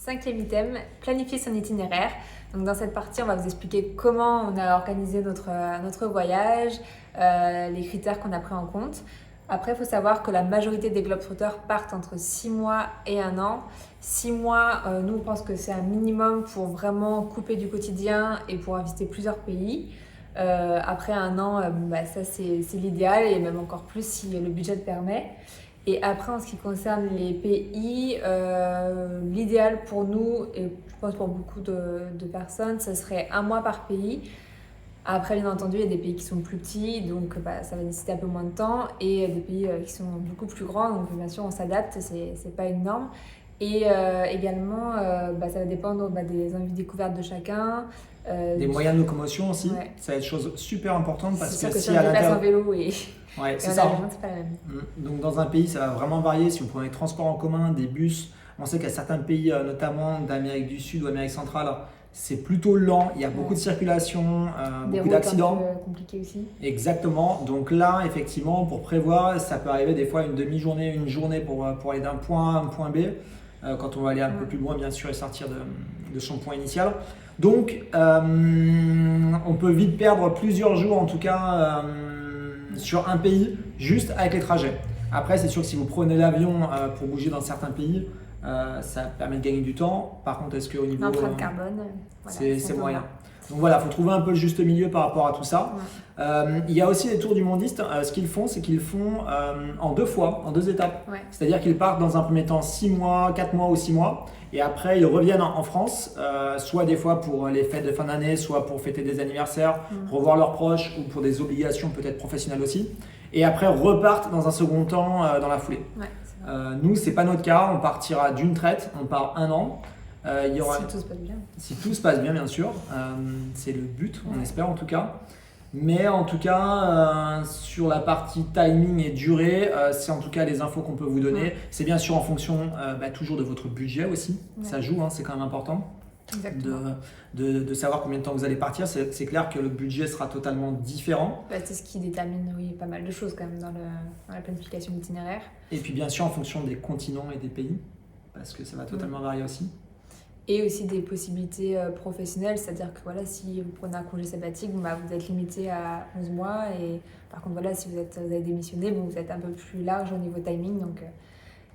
5e item, planifier son itinéraire. Donc dans cette partie, on va vous expliquer comment on a organisé notre voyage, les critères qu'on a pris en compte. Après, il faut savoir que la majorité des Globetrotters partent entre 6 mois et 1 an. 6 mois, nous, on pense que c'est un minimum pour vraiment couper du quotidien et pouvoir visiter plusieurs pays. Après 1 an, ça c'est l'idéal et même encore plus si le budget le permet. Et après, en ce qui concerne les pays, l'idéal pour nous, et je pense pour beaucoup de personnes, ce serait 1 mois par pays. Après, bien entendu, il y a des pays qui sont plus petits, donc ça va nécessiter un peu moins de temps, et des pays qui sont beaucoup plus grands, donc bien sûr, on s'adapte, c'est pas une norme. Et également, ça va dépendre des envies découvertes de chacun. Des moyens de locomotion aussi, ouais. Ça va être chose super importante parce que si on à déplace l'intérieur... en vélo et Ouais, c'est en ça. avion, c'est pas la même. Donc dans un pays, ça va vraiment varier. Si vous prenez les transports en commun, des bus, on sait qu'il y a certains pays, notamment d'Amérique du Sud ou Amérique centrale, c'est plutôt lent, il y a beaucoup de circulation, beaucoup d'accidents. Des routes un peu compliquées aussi. Exactement, donc là, effectivement, pour prévoir, ça peut arriver des fois une demi-journée, une journée pour aller d'un point A à un point B, quand on va aller un peu plus loin, bien sûr, et sortir de son point initial. Donc, on peut vite perdre plusieurs jours, en tout cas, sur un pays, juste avec les trajets. Après, c'est sûr que si vous prenez l'avion pour bouger dans certains pays, ça permet de gagner du temps. Par contre, est-ce qu'au niveau... L'empreinte carbone, c'est moyen. Donc voilà, il faut trouver un peu le juste milieu par rapport à tout ça. Ouais. Il y a aussi les tours du mondiste. Ce qu'ils font, c'est qu'ils font en 2 fois, en 2 étapes. Ouais. C'est-à-dire qu'ils partent dans un premier temps 6 mois, 4 mois ou 6 mois. Et après, ils reviennent en France, soit des fois pour les fêtes de fin d'année, soit pour fêter des anniversaires, revoir leurs proches ou pour des obligations peut-être professionnelles aussi. Et après, repartent dans un second temps dans la foulée. Ouais, nous, ce n'est pas notre cas. On partira d'une traite. On part 1 an. Si tout se passe bien. Si tout se passe bien, bien sûr. C'est le but, on espère en tout cas. Mais en tout cas, sur la partie timing et durée, c'est en tout cas les infos qu'on peut vous donner. C'est bien sûr en fonction toujours de votre budget aussi. Ça joue, c'est quand même important. De savoir combien de temps vous allez partir. C'est clair que le budget sera totalement différent. C'est ce qui détermine pas mal de choses quand même dans la planification d'itinéraire. Et puis bien sûr en fonction des continents et des pays, parce que ça va totalement varier aussi. Et aussi des possibilités professionnelles, c'est-à-dire que si vous prenez un congé sabbatique, vous êtes limité à 11 mois. Et par contre, si vous avez démissionné, vous êtes un peu plus large au niveau timing. Donc,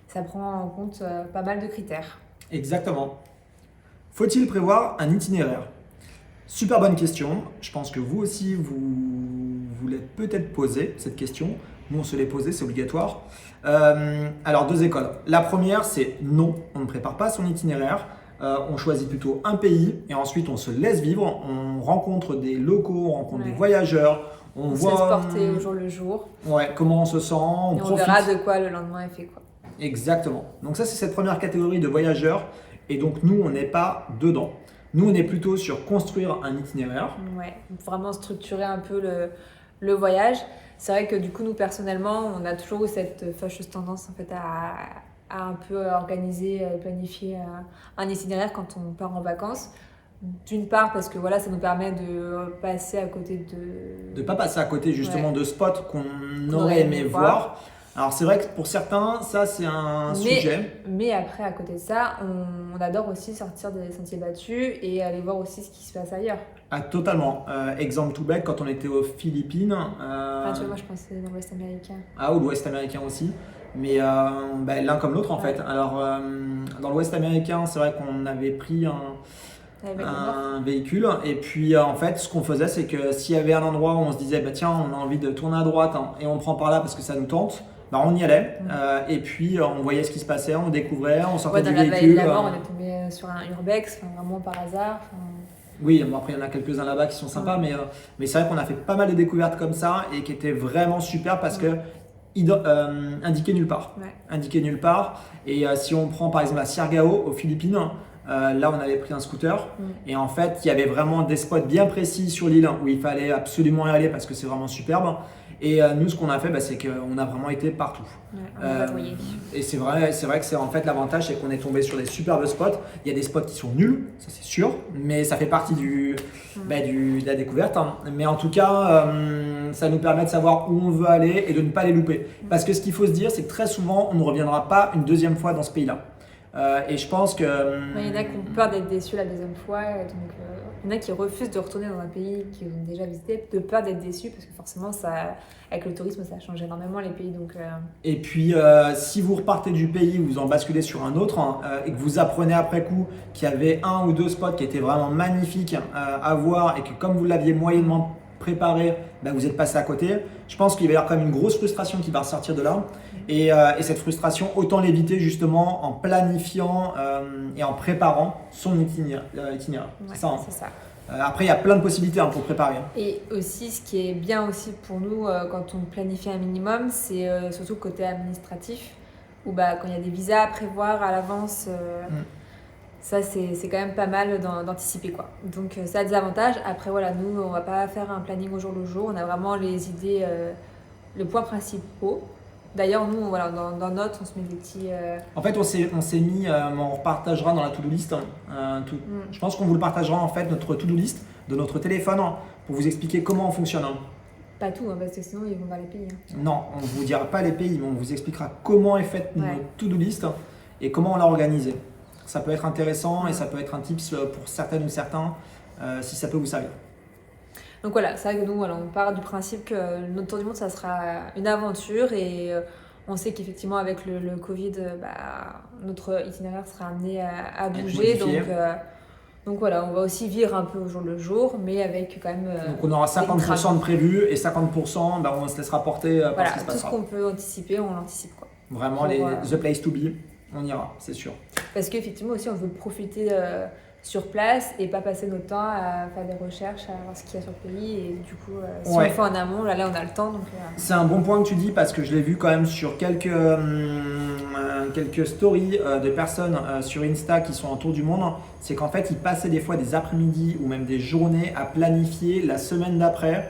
ça prend en compte pas mal de critères. Exactement. Faut-il prévoir un itinéraire ? Super bonne question. Je pense que vous aussi, vous l'êtes peut-être posé, cette question. Nous, on se l'est posé, c'est obligatoire. Alors, 2 écoles. La première, c'est non, on ne prépare pas son itinéraire. On choisit plutôt un pays et ensuite on se laisse vivre, on rencontre des locaux, on rencontre des voyageurs, on voit se laisse porter au jour le jour. Ouais, comment on se sent, on verra de quoi le lendemain est fait. Exactement. Donc ça, c'est cette première catégorie de voyageurs et donc nous, on n'est pas dedans. Nous, on est plutôt sur construire un itinéraire. Ouais, vraiment structurer un peu le voyage. C'est vrai que du coup, nous personnellement, on a toujours eu cette fâcheuse tendance en fait à un peu organiser, planifier un itinéraire quand on part en vacances. D'une part parce que ça nous permet de passer à côté de... De ne pas passer à côté justement de spots qu'on aurait aimé voir. Alors c'est vrai que pour certains, ça c'est un sujet. Mais après, à côté de ça, on adore aussi sortir des sentiers battus et aller voir aussi ce qui se passe ailleurs. Ah, totalement. Exemple tout bête, quand on était aux Philippines... moi je pensais dans l'Ouest américain. Ah, ou l'Ouest américain aussi. Mais l'un comme l'autre en fait. Alors dans l'Ouest américain, c'est vrai qu'on avait pris un véhicule et puis en fait ce qu'on faisait, c'est que s'il y avait un endroit où on se disait tiens, on a envie de tourner à droite et on prend par là parce que ça nous tente, on y allait et puis on voyait ce qui se passait, on découvrait, on sortait du véhicule. On est tombé sur un urbex, vraiment par hasard. Oui, après il y en a quelques-uns là-bas qui sont sympas, mais c'est vrai qu'on a fait pas mal de découvertes comme ça et qui étaient vraiment super parce que indiqué nulle part. Indiqué nulle part. Et si on prend par exemple à Siargao aux Philippines, là on avait pris un scooter et en fait il y avait vraiment des spots bien précis sur l'île où il fallait absolument y aller parce que c'est vraiment superbe. Et nous ce qu'on a fait, c'est qu'on a vraiment été partout. Et c'est vrai que c'est en fait l'avantage, c'est qu'on est tombé sur des superbes spots. Il y a des spots qui sont nuls, ça c'est sûr, mais ça fait partie de la découverte. Mais en tout cas, ça nous permet de savoir où on veut aller et de ne pas les louper. Parce que ce qu'il faut se dire, c'est que très souvent, on ne reviendra pas une deuxième fois dans ce pays-là. Et je pense que... Il y en a qui ont peur d'être déçus la deuxième fois. Donc, il y en a qui refusent de retourner dans un pays qu'ils ont déjà visité de peur d'être déçus parce que forcément, avec le tourisme, ça change énormément les pays. Donc, Et puis, si vous repartez du pays, vous en basculez sur un autre et que vous apprenez après coup qu'il y avait 1 ou 2 spots qui étaient vraiment magnifiques à voir et que comme vous l'aviez moyennement préparé, vous êtes passé à côté, je pense qu'il va y avoir quand même une grosse frustration qui va ressortir de là. Et cette frustration, autant l'éviter justement en planifiant et en préparant son itinéraire. C'est ça. C'est ça. Après, il y a plein de possibilités pour préparer. Et aussi, ce qui est bien aussi pour nous quand on planifie un minimum, c'est surtout le côté administratif, où quand il y a des visas à prévoir à l'avance, ça c'est quand même pas mal d'anticiper, quoi. Donc ça a des avantages. Après voilà, nous on va pas faire un planning au jour le jour, on a vraiment les idées, les points principaux. D'ailleurs, nous, voilà, dans Notes, on se met des petits... En fait, on s'est mis, on repartagera dans la to-do list. Je pense qu'on vous le partagera, en fait, notre to-do list de notre téléphone pour vous expliquer comment on fonctionne. Pas tout, parce que sinon, ils vont pas les payer. Non, on ne vous dira pas les pays, mais on vous expliquera comment est faite notre to-do list et comment on l'a organisée. Ça peut être intéressant et ça peut être un tips pour certaines ou certains, si ça peut vous servir. Donc voilà, c'est vrai que nous, on part du principe que notre tour du monde, ça sera une aventure et on sait qu'effectivement, avec le Covid, notre itinéraire sera amené à bouger. Donc voilà, on va aussi vivre un peu au jour le jour, mais avec quand même... donc on aura 50% de prévu et 50%, on se laissera porter par ce qui se passera. Tout ce qu'on peut anticiper, on l'anticipe. Vraiment, the place to be, on ira, c'est sûr. Parce qu'effectivement aussi, on veut profiter... sur place et pas passer notre temps à faire des recherches, à voir ce qu'il y a sur le pays et du coup si on le fait en amont, là on a le temps. C'est un bon point que tu dis parce que je l'ai vu quand même sur quelques stories de personnes sur Insta qui sont en tour du monde, c'est qu'en fait ils passaient des fois des après-midi ou même des journées à planifier la semaine d'après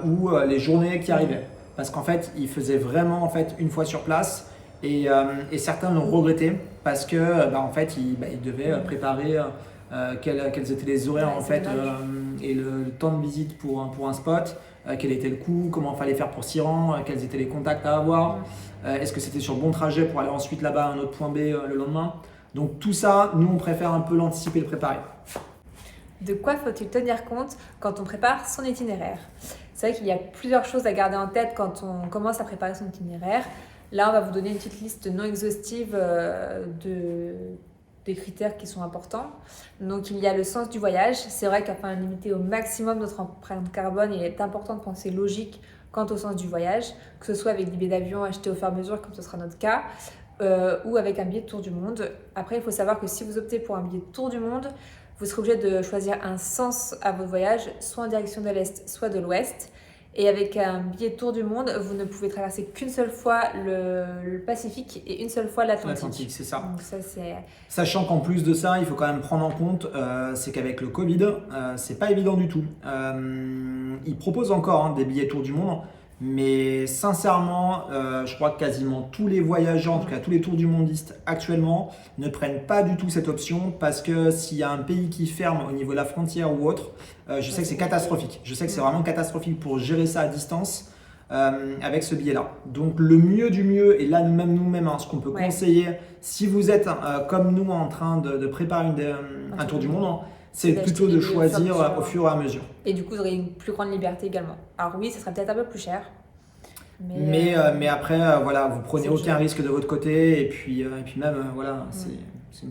ou les journées qui arrivaient parce qu'en fait ils faisaient vraiment une fois sur place et certains l'ont regretté parce que en fait ils devaient préparer quels étaient les horaires et le temps de visite pour un spot, quel était le coût, comment il fallait faire pour s'y rendre, quels étaient les contacts à avoir, est-ce que c'était sur le bon trajet pour aller ensuite là-bas à un autre point B le lendemain. Donc tout ça, nous on préfère un peu l'anticiper et le préparer. De quoi faut-il tenir compte quand on prépare son itinéraire ? C'est vrai qu'il y a plusieurs choses à garder en tête quand on commence à préparer son itinéraire. Là, on va vous donner une petite liste non exhaustive des critères qui sont importants. Donc, il y a le sens du voyage. C'est vrai qu'afin de limiter au maximum notre empreinte carbone, il est important de penser logique quant au sens du voyage, que ce soit avec des billets d'avion achetés au fur et à mesure, comme ce sera notre cas, ou avec un billet de tour du monde. Après, il faut savoir que si vous optez pour un billet de tour du monde, vous serez obligé de choisir un sens à votre voyage, soit en direction de l'Est, soit de l'Ouest. Et avec un billet de tour du monde, vous ne pouvez traverser qu'une seule fois le Pacifique et une seule fois l'Atlantique. L'Atlantique, c'est ça. Donc ça, c'est... Sachant qu'en plus de ça, il faut quand même prendre en compte, c'est qu'avec le Covid, c'est pas évident du tout. Ils proposent encore des billets tour du monde, mais sincèrement, je crois que quasiment tous les voyageurs, en tout cas tous les tours du mondistes actuellement, ne prennent pas du tout cette option parce que s'il y a un pays qui ferme au niveau de la frontière ou autre, je sais que c'est catastrophique. Je sais que c'est vraiment catastrophique pour gérer ça à distance avec ce billet-là. Donc le mieux du mieux, et là nous-mêmes, ce qu'on peut conseiller, si vous êtes comme nous en train de préparer un tour du monde, c'est plutôt de choisir au fur et à mesure. Et du coup, vous aurez une plus grande liberté également. Alors oui, ça sera peut-être un peu plus cher. Mais après, vous prenez aucun risque de votre côté. Et puis même, c'est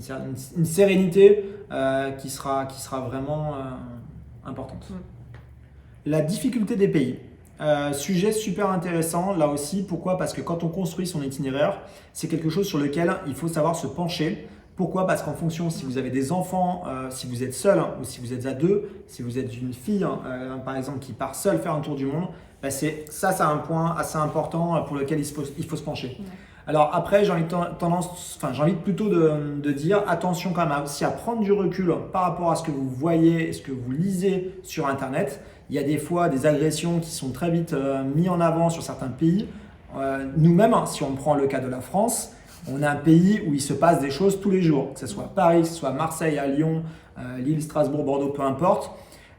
une sérénité qui sera vraiment importante. La difficulté des pays. Sujet super intéressant là aussi. Pourquoi ? Parce que quand on construit son itinéraire, c'est quelque chose sur lequel il faut savoir se pencher. Pourquoi ? Parce qu'en fonction, si vous avez des enfants, si vous êtes seul ou si vous êtes à deux, si vous êtes une fille par exemple qui part seule faire un tour du monde, c'est un point assez important pour lequel il faut se pencher. Ouais. Alors après, j'ai envie plutôt de dire attention quand même aussi à prendre du recul par rapport à ce que vous voyez et ce que vous lisez sur Internet. Il y a des fois des agressions qui sont très vite mises en avant sur certains pays. Nous-mêmes, si on prend le cas de la France, on a un pays où il se passe des choses tous les jours, que ce soit Paris, que ce soit Marseille, à Lyon, Lille, Strasbourg, Bordeaux, peu importe.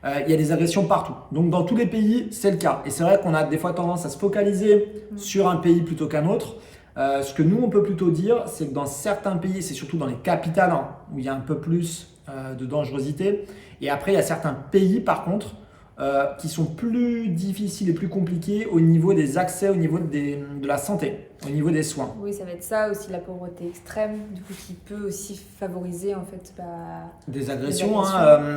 Il y a des agressions partout. Donc dans tous les pays, c'est le cas. Et c'est vrai qu'on a des fois tendance à se focaliser sur un pays plutôt qu'un autre. Ce que nous, on peut plutôt dire, c'est que dans certains pays, c'est surtout dans les capitales où il y a un peu plus de dangerosité. Et après, il y a certains pays, par contre, qui sont plus difficiles et plus compliqués au niveau des accès, au niveau de la santé, au niveau des soins. Oui, ça va être ça aussi, la pauvreté extrême, du coup, qui peut aussi favoriser en fait des agressions.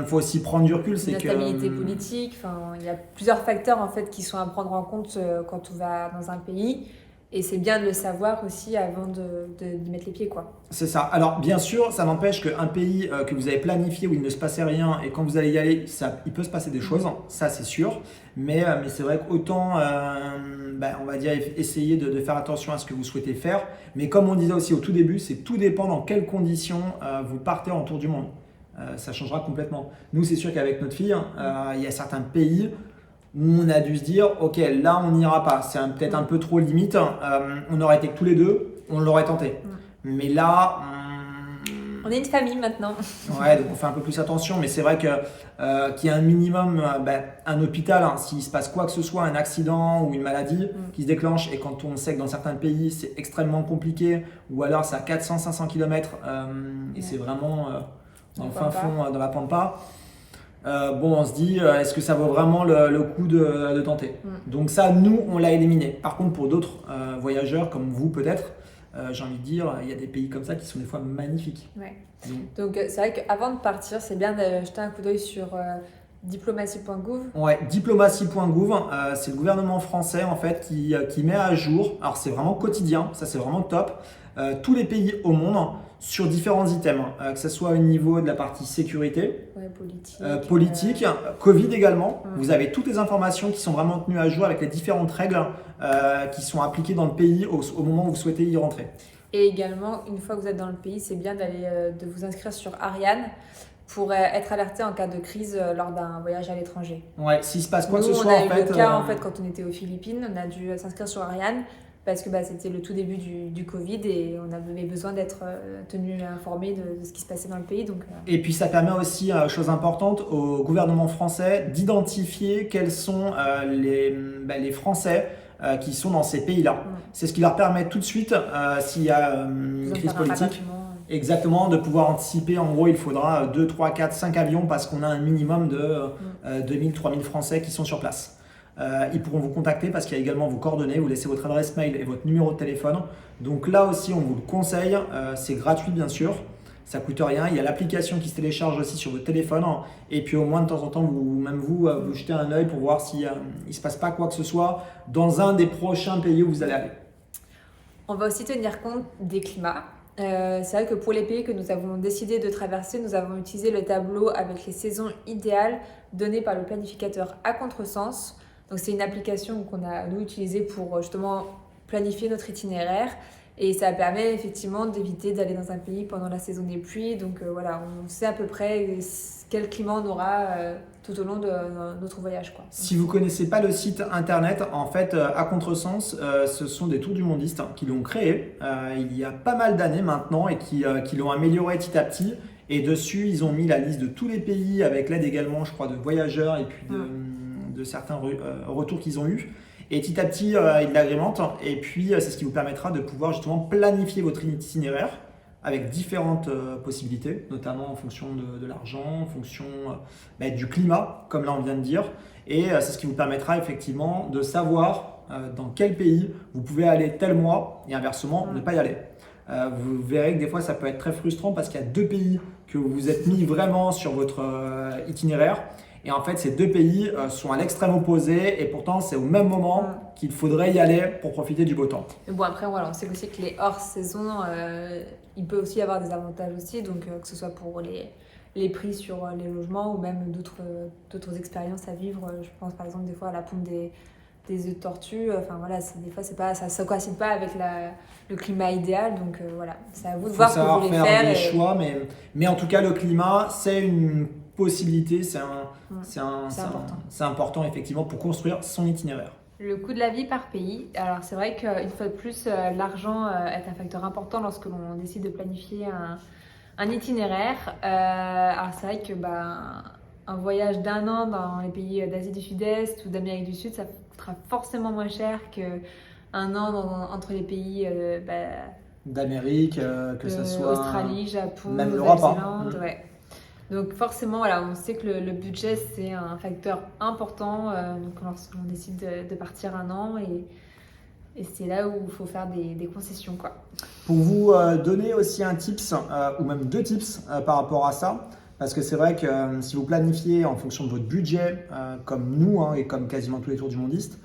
Faut aussi prendre du recul, c'est que l'instabilité politique. Enfin, il y a plusieurs facteurs en fait qui sont à prendre en compte quand on va dans un pays. Et c'est bien de le savoir aussi avant d'y mettre les pieds, quoi. C'est ça. Alors, bien sûr, ça n'empêche qu'un pays que vous avez planifié où il ne se passait rien et quand vous allez y aller, il peut se passer des choses, ça c'est sûr. Mais c'est vrai qu'autant, on va dire, essayer de faire attention à ce que vous souhaitez faire. Mais comme on disait aussi au tout début, c'est tout dépend dans quelles conditions vous partez en tour du monde. Ça changera complètement. Nous, c'est sûr qu'avec notre fille, il y a certains pays où on a dû se dire, ok, là on n'ira pas, c'est peut-être un peu trop limite, on aurait été que tous les deux, on l'aurait tenté. Mais là, on est une famille maintenant. Ouais, donc on fait un peu plus attention, mais c'est vrai que qu'il y a un minimum, un hôpital, s'il se passe quoi que ce soit, un accident ou une maladie qui se déclenche, et quand on sait que dans certains pays c'est extrêmement compliqué, ou alors c'est à 400-500 km et c'est vraiment dans le fin fond, dans la pampa. On se dit, est-ce que ça vaut vraiment le coup de tenter? Donc ça, nous, on l'a éliminé. Par contre, pour d'autres voyageurs, comme vous peut-être, j'ai envie de dire, il y a des pays comme ça qui sont des fois magnifiques. Ouais. Donc c'est vrai qu'avant de partir, c'est bien de jeter un coup d'œil sur diplomatie.gouv. Ouais, diplomatie.gouv, c'est le gouvernement français en fait qui met à jour, alors c'est vraiment quotidien, ça c'est vraiment top, tous les pays au monde sur différents items, que ce soit au niveau de la partie sécurité, politique, Covid également. Vous avez toutes les informations qui sont vraiment tenues à jour avec les différentes règles qui sont appliquées dans le pays au moment où vous souhaitez y rentrer. Et également, une fois que vous êtes dans le pays, c'est bien de vous inscrire sur Ariane pour être alerté en cas de crise lors d'un voyage à l'étranger. Ouais, s'il se passe quoi que ce soit, on a eu le cas quand on était aux Philippines, on a dû s'inscrire sur Ariane parce que c'était le tout début du Covid et on avait besoin d'être tenu informé de ce qui se passait dans le pays. Et puis ça permet aussi, chose importante, au gouvernement français d'identifier quels sont les Français qui sont dans ces pays-là. C'est ce qui leur permet tout de suite, s'il y a une crise politique, exactement, de pouvoir anticiper. En gros, il faudra 2, 3, 4, 5 avions parce qu'on a un minimum de 2000, 3000 Français qui sont sur place. Ils pourront vous contacter parce qu'il y a également vos coordonnées, vous laissez votre adresse mail et votre numéro de téléphone. Donc là aussi, on vous le conseille, c'est gratuit bien sûr, ça coûte rien. Il y a l'application qui se télécharge aussi sur votre téléphone et puis au moins de temps en temps, vous jetez un œil pour voir s'il ne se passe pas quoi que ce soit dans un des prochains pays où vous allez aller. On va aussi tenir compte des climats. C'est vrai que pour les pays que nous avons décidé de traverser, nous avons utilisé le tableau avec les saisons idéales données par le planificateur à contresens. Donc c'est une application qu'on a nous utilisée pour justement planifier notre itinéraire et ça permet effectivement d'éviter d'aller dans un pays pendant la saison des pluies. Donc voilà, on sait à peu près quel climat on aura tout au long de notre voyage, quoi. Si vous ne connaissez pas le site internet, en fait, à contresens, ce sont des tours du mondistes qui l'ont créé il y a pas mal d'années maintenant et qui l'ont amélioré petit à petit. Et dessus, ils ont mis la liste de tous les pays avec l'aide également, je crois, de voyageurs et puis de certains retours qu'ils ont eus. Et petit à petit, ils l'agrémentent. Et puis, c'est ce qui vous permettra de pouvoir justement planifier votre itinéraire avec différentes possibilités, notamment en fonction de l'argent, en fonction du climat, comme là on vient de dire. Et c'est ce qui vous permettra effectivement de savoir dans quel pays vous pouvez aller tel mois et inversement ne pas y aller. Vous verrez que des fois ça peut être très frustrant parce qu'il y a 2 pays que vous vous êtes mis vraiment sur votre itinéraire. Et en fait, ces 2 pays sont à l'extrême opposé et pourtant, c'est au même moment qu'il faudrait y aller pour profiter du beau temps. Mais bon, après, voilà, on sait aussi que les hors-saison, il peut aussi y avoir des avantages aussi, donc que ce soit pour les prix sur les logements ou même d'autres expériences à vivre. Je pense par exemple des fois à la ponte des œufs de tortue. Enfin voilà, des fois, ça ne coïncide pas avec le climat idéal, donc voilà, c'est à vous de voir ce que vous voulez faire. Il faut des choix, mais en tout cas, le climat, c'est une possibilité, c'est important effectivement pour construire son itinéraire. Le coût de la vie par pays. Alors c'est vrai qu'une fois de plus, l'argent est un facteur important lorsque l'on décide de planifier un itinéraire. Alors c'est vrai que un voyage d'1 an dans les pays d'Asie du Sud-Est ou d'Amérique du Sud, ça coûtera forcément moins cher qu'un un an entre les pays d'Amérique, que ce soit Australie, Japon, même l'Europe. Nouvelle-Zélande, ouais. Donc forcément, voilà, on sait que le budget, c'est un facteur important lorsqu'on décide de partir un an et c'est là où il faut faire des concessions, quoi. Pour vous donner aussi un tips, ou même 2 tips par rapport à ça, parce que c'est vrai que si vous planifiez en fonction de votre budget, comme nous et comme quasiment tous les tours du mondiste,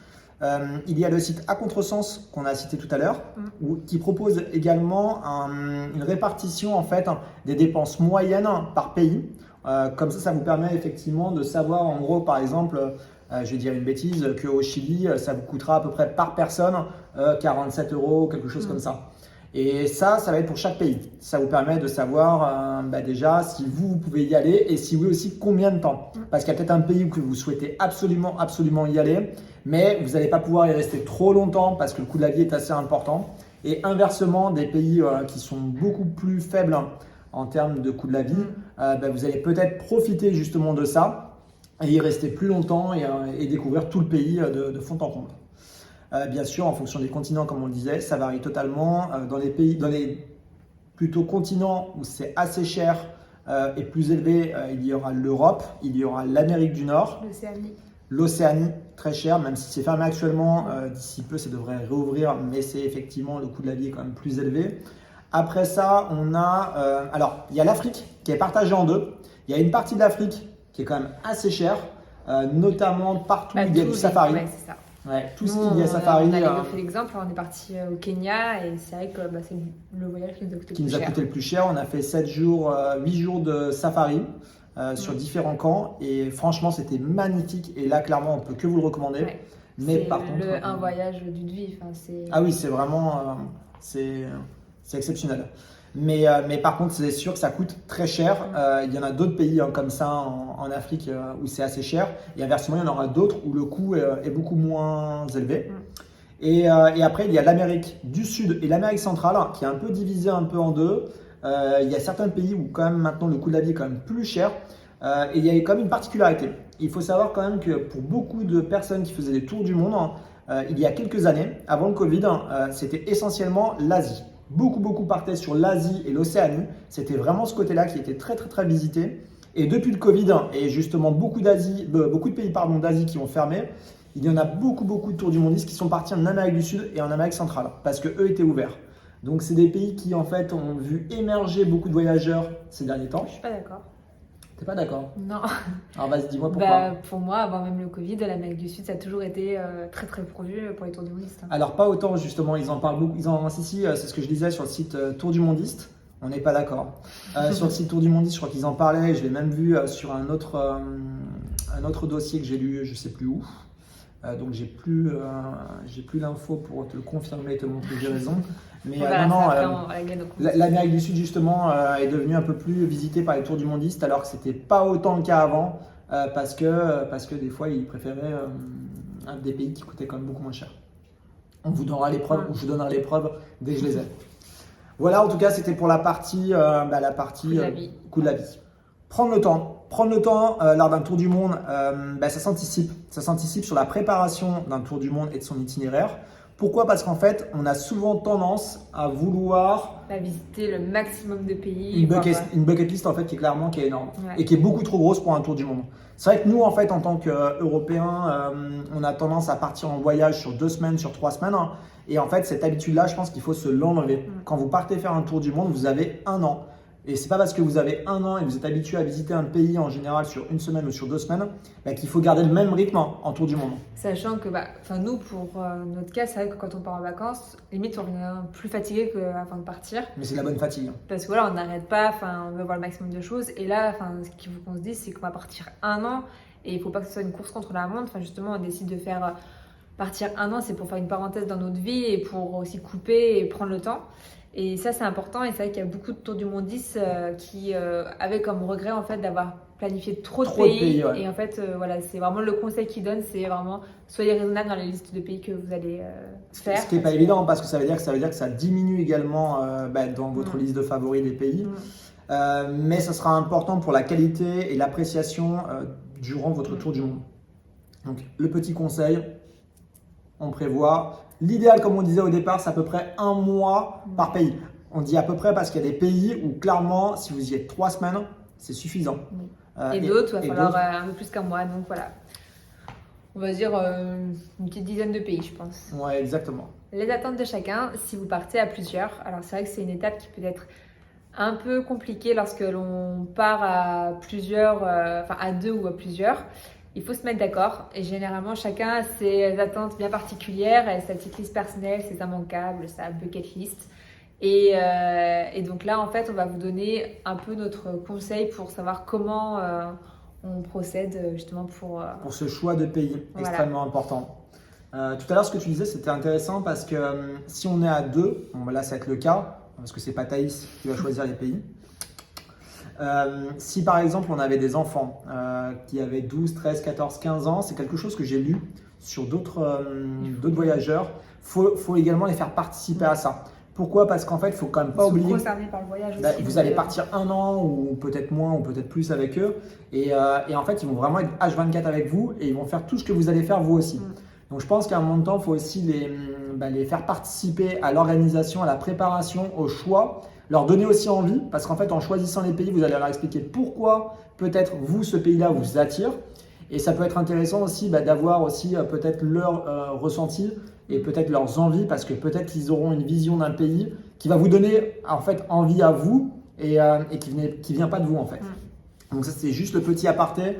il y a le site À Contresens qu'on a cité tout à l'heure, qui propose également une répartition en fait des dépenses moyennes par pays. Comme ça vous permet effectivement de savoir en gros par exemple, je vais dire une bêtise, qu'au Chili ça vous coûtera à peu près par personne 47 €, quelque chose comme ça. Et ça va être pour chaque pays. Ça vous permet de savoir déjà si vous pouvez y aller et si oui aussi combien de temps. Parce qu'il y a peut-être un pays où vous souhaitez absolument y aller, mais vous n'allez pas pouvoir y rester trop longtemps parce que le coût de la vie est assez important. Et inversement, des pays qui sont beaucoup plus faibles en termes de coût de la vie, vous allez peut-être profiter justement de ça et y rester plus longtemps et découvrir tout le pays de fond en comble. Bien sûr, en fonction des continents, comme on le disait, ça varie totalement. Dans les plutôt continents où c'est assez cher et plus élevé, il y aura l'Europe, il y aura l'Amérique du Nord, l'Océanie, très cher, même si c'est fermé actuellement, d'ici peu ça devrait réouvrir, mais c'est effectivement le coût de la vie est quand même plus élevé. Après ça, on a, alors il y a l'Afrique qui est partagée en deux. Il y a une partie de l'Afrique qui est quand même assez chère, notamment partout où il y a du safari. Ouais, c'est ça. Ouais, tout ce qui est safari. On a fait l'exemple, on est parti au Kenya et c'est vrai que c'est le voyage qui nous a coûté le plus cher. On a fait 7 jours, 8 jours de safari sur différents camps et franchement c'était magnifique et là clairement on peut que vous le recommander. Ouais. Mais c'est par contre, un voyage d'une vie. Ah oui, c'est vraiment c'est exceptionnel. Mais par contre, c'est sûr que ça coûte très cher. Il y en a d'autres pays comme ça en Afrique où c'est assez cher. Et inversement, il y en aura d'autres où le coût est beaucoup moins élevé. Et après, il y a l'Amérique du Sud et l'Amérique centrale qui est un peu divisée un peu en deux. Il y a certains pays où quand même maintenant le coût de la vie est quand même plus cher. Et il y a quand même une particularité. Il faut savoir quand même que pour beaucoup de personnes qui faisaient des tours du monde, il y a quelques années, avant le Covid, c'était essentiellement l'Asie. Beaucoup partaient sur l'Asie et l'Océanie. C'était vraiment ce côté-là qui était très visité. Et depuis le Covid, et justement beaucoup de pays d'Asie qui ont fermé, il y en a beaucoup de tours du monde qui sont partis en Amérique du Sud et en Amérique centrale parce qu'eux étaient ouverts. Donc c'est des pays qui en fait ont vu émerger beaucoup de voyageurs ces derniers temps. Je suis pas d'accord. T'es pas d'accord? Non. Alors vas-y, dis-moi pourquoi. Pour moi, avant même le Covid, l'Amérique du Sud, ça a toujours été très pourvu pour les tours du mondiste. Alors pas autant justement, ils en parlent beaucoup. Si, c'est ce que je disais sur le site Tour du Mondiste. On n'est pas d'accord. Sur le site Tour du Mondiste, je crois qu'ils en parlaient. Je l'ai même vu sur un autre dossier que j'ai lu, je sais plus où. Donc j'ai plus l'info pour te le confirmer et te montrer que j'ai raison. Mais l'Amérique du Sud justement est devenue un peu plus visitée par les tours du mondiste alors que c'était pas autant le cas avant parce que des fois ils préféraient des pays qui coûtaient quand même beaucoup moins cher. On vous donnera les preuves ou je vous donnerai les preuves dès que je les ai. Voilà, en tout cas c'était pour la partie coût de la vie. Prendre le temps lors d'un tour du monde, ça s'anticipe. Ça s'anticipe sur la préparation d'un tour du monde et de son itinéraire. Pourquoi? Parce qu'en fait, on a souvent tendance à vouloir visiter le maximum de pays. Une bucket list en fait qui est énorme et qui est beaucoup trop grosse pour un tour du monde. C'est vrai que nous en fait en tant qu'Européens, on a tendance à partir en voyage sur 2 semaines, sur 3 semaines. Et en fait, cette habitude-là, je pense qu'il faut se l'enlever. Quand vous partez faire un tour du monde, vous avez 1 an. Et c'est pas parce que vous avez 1 an et vous êtes habitué à visiter un pays en général sur 1 semaine ou sur 2 semaines qu'il faut garder le même rythme en tour du monde. Sachant que nous, pour notre cas, c'est vrai que quand on part en vacances, limite on revient plus fatigué qu'avant de partir. Mais c'est la bonne fatigue. Parce que voilà, on n'arrête pas, on veut voir le maximum de choses. Et là, ce qu'il faut qu'on se dise, c'est qu'on va partir 1 an et il faut pas que ce soit une course contre la montre. Justement, on décide de faire partir 1 an, c'est pour faire une parenthèse dans notre vie et pour aussi couper et prendre le temps. Et ça, c'est important. Et c'est vrai qu'il y a beaucoup de tours du mondiste qui avaient comme regret en fait d'avoir planifié trop de pays. Et en fait, c'est vraiment le conseil qu'ils donnent, c'est vraiment soyez raisonnable dans les listes de pays que vous allez faire. Ce qui n'est pas évident parce que ça veut dire que ça diminue également dans votre liste de favoris des pays. Mais ça sera important pour la qualité et l'appréciation durant votre tour du monde. Donc, le petit conseil, on prévoit L'idéal, comme on disait au départ, c'est à peu près 1 mois par pays. On dit à peu près parce qu'il y a des pays où clairement, si vous y êtes 3 semaines, c'est suffisant. Et d'autres, il va falloir un peu plus qu'un mois. Donc voilà, on va dire une petite dizaine de pays, je pense. Ouais, exactement. Les attentes de chacun, si vous partez à plusieurs, alors c'est vrai que c'est une étape qui peut être un peu compliquée lorsque l'on part à plusieurs, enfin à 2 ou à plusieurs. Il faut se mettre d'accord et généralement chacun a ses attentes bien particulières, sa petite liste personnelle, ses immanquables, sa bucket list. Et donc là, en fait, on va vous donner un peu notre conseil pour savoir comment on procède justement pour ce choix de pays extrêmement important. Tout à l'heure, ce que tu disais, c'était intéressant parce que si on est à 2, bon, là, ça va être le cas parce que c'est pas Thaïs qui va choisir les pays. Si par exemple on avait des enfants qui avaient 12, 13, 14, 15 ans, c'est quelque chose que j'ai lu sur d'autres voyageurs. Faut également les faire participer à ça. Pourquoi? Parce qu'en fait, il ne faut quand même pas oublier. Ils sont concernés par le voyage aussi. Vous allez partir 1 an ou peut-être moins ou peut-être plus avec eux. Et en fait, ils vont vraiment être H24 avec vous et ils vont faire tout ce que vous allez faire vous aussi. Donc je pense qu'à un moment de temps, il faut aussi les faire participer à l'organisation, à la préparation, au choix. Leur donner aussi envie, parce qu'en fait, en choisissant les pays, vous allez leur expliquer pourquoi peut-être vous, ce pays-là, vous attire. Et ça peut être intéressant aussi d'avoir aussi peut-être leur ressenti et peut-être leurs envies, parce que peut-être qu'ils auront une vision d'un pays qui va vous donner en fait envie à vous et qui vient pas de vous en fait. Donc ça, c'est juste le petit aparté,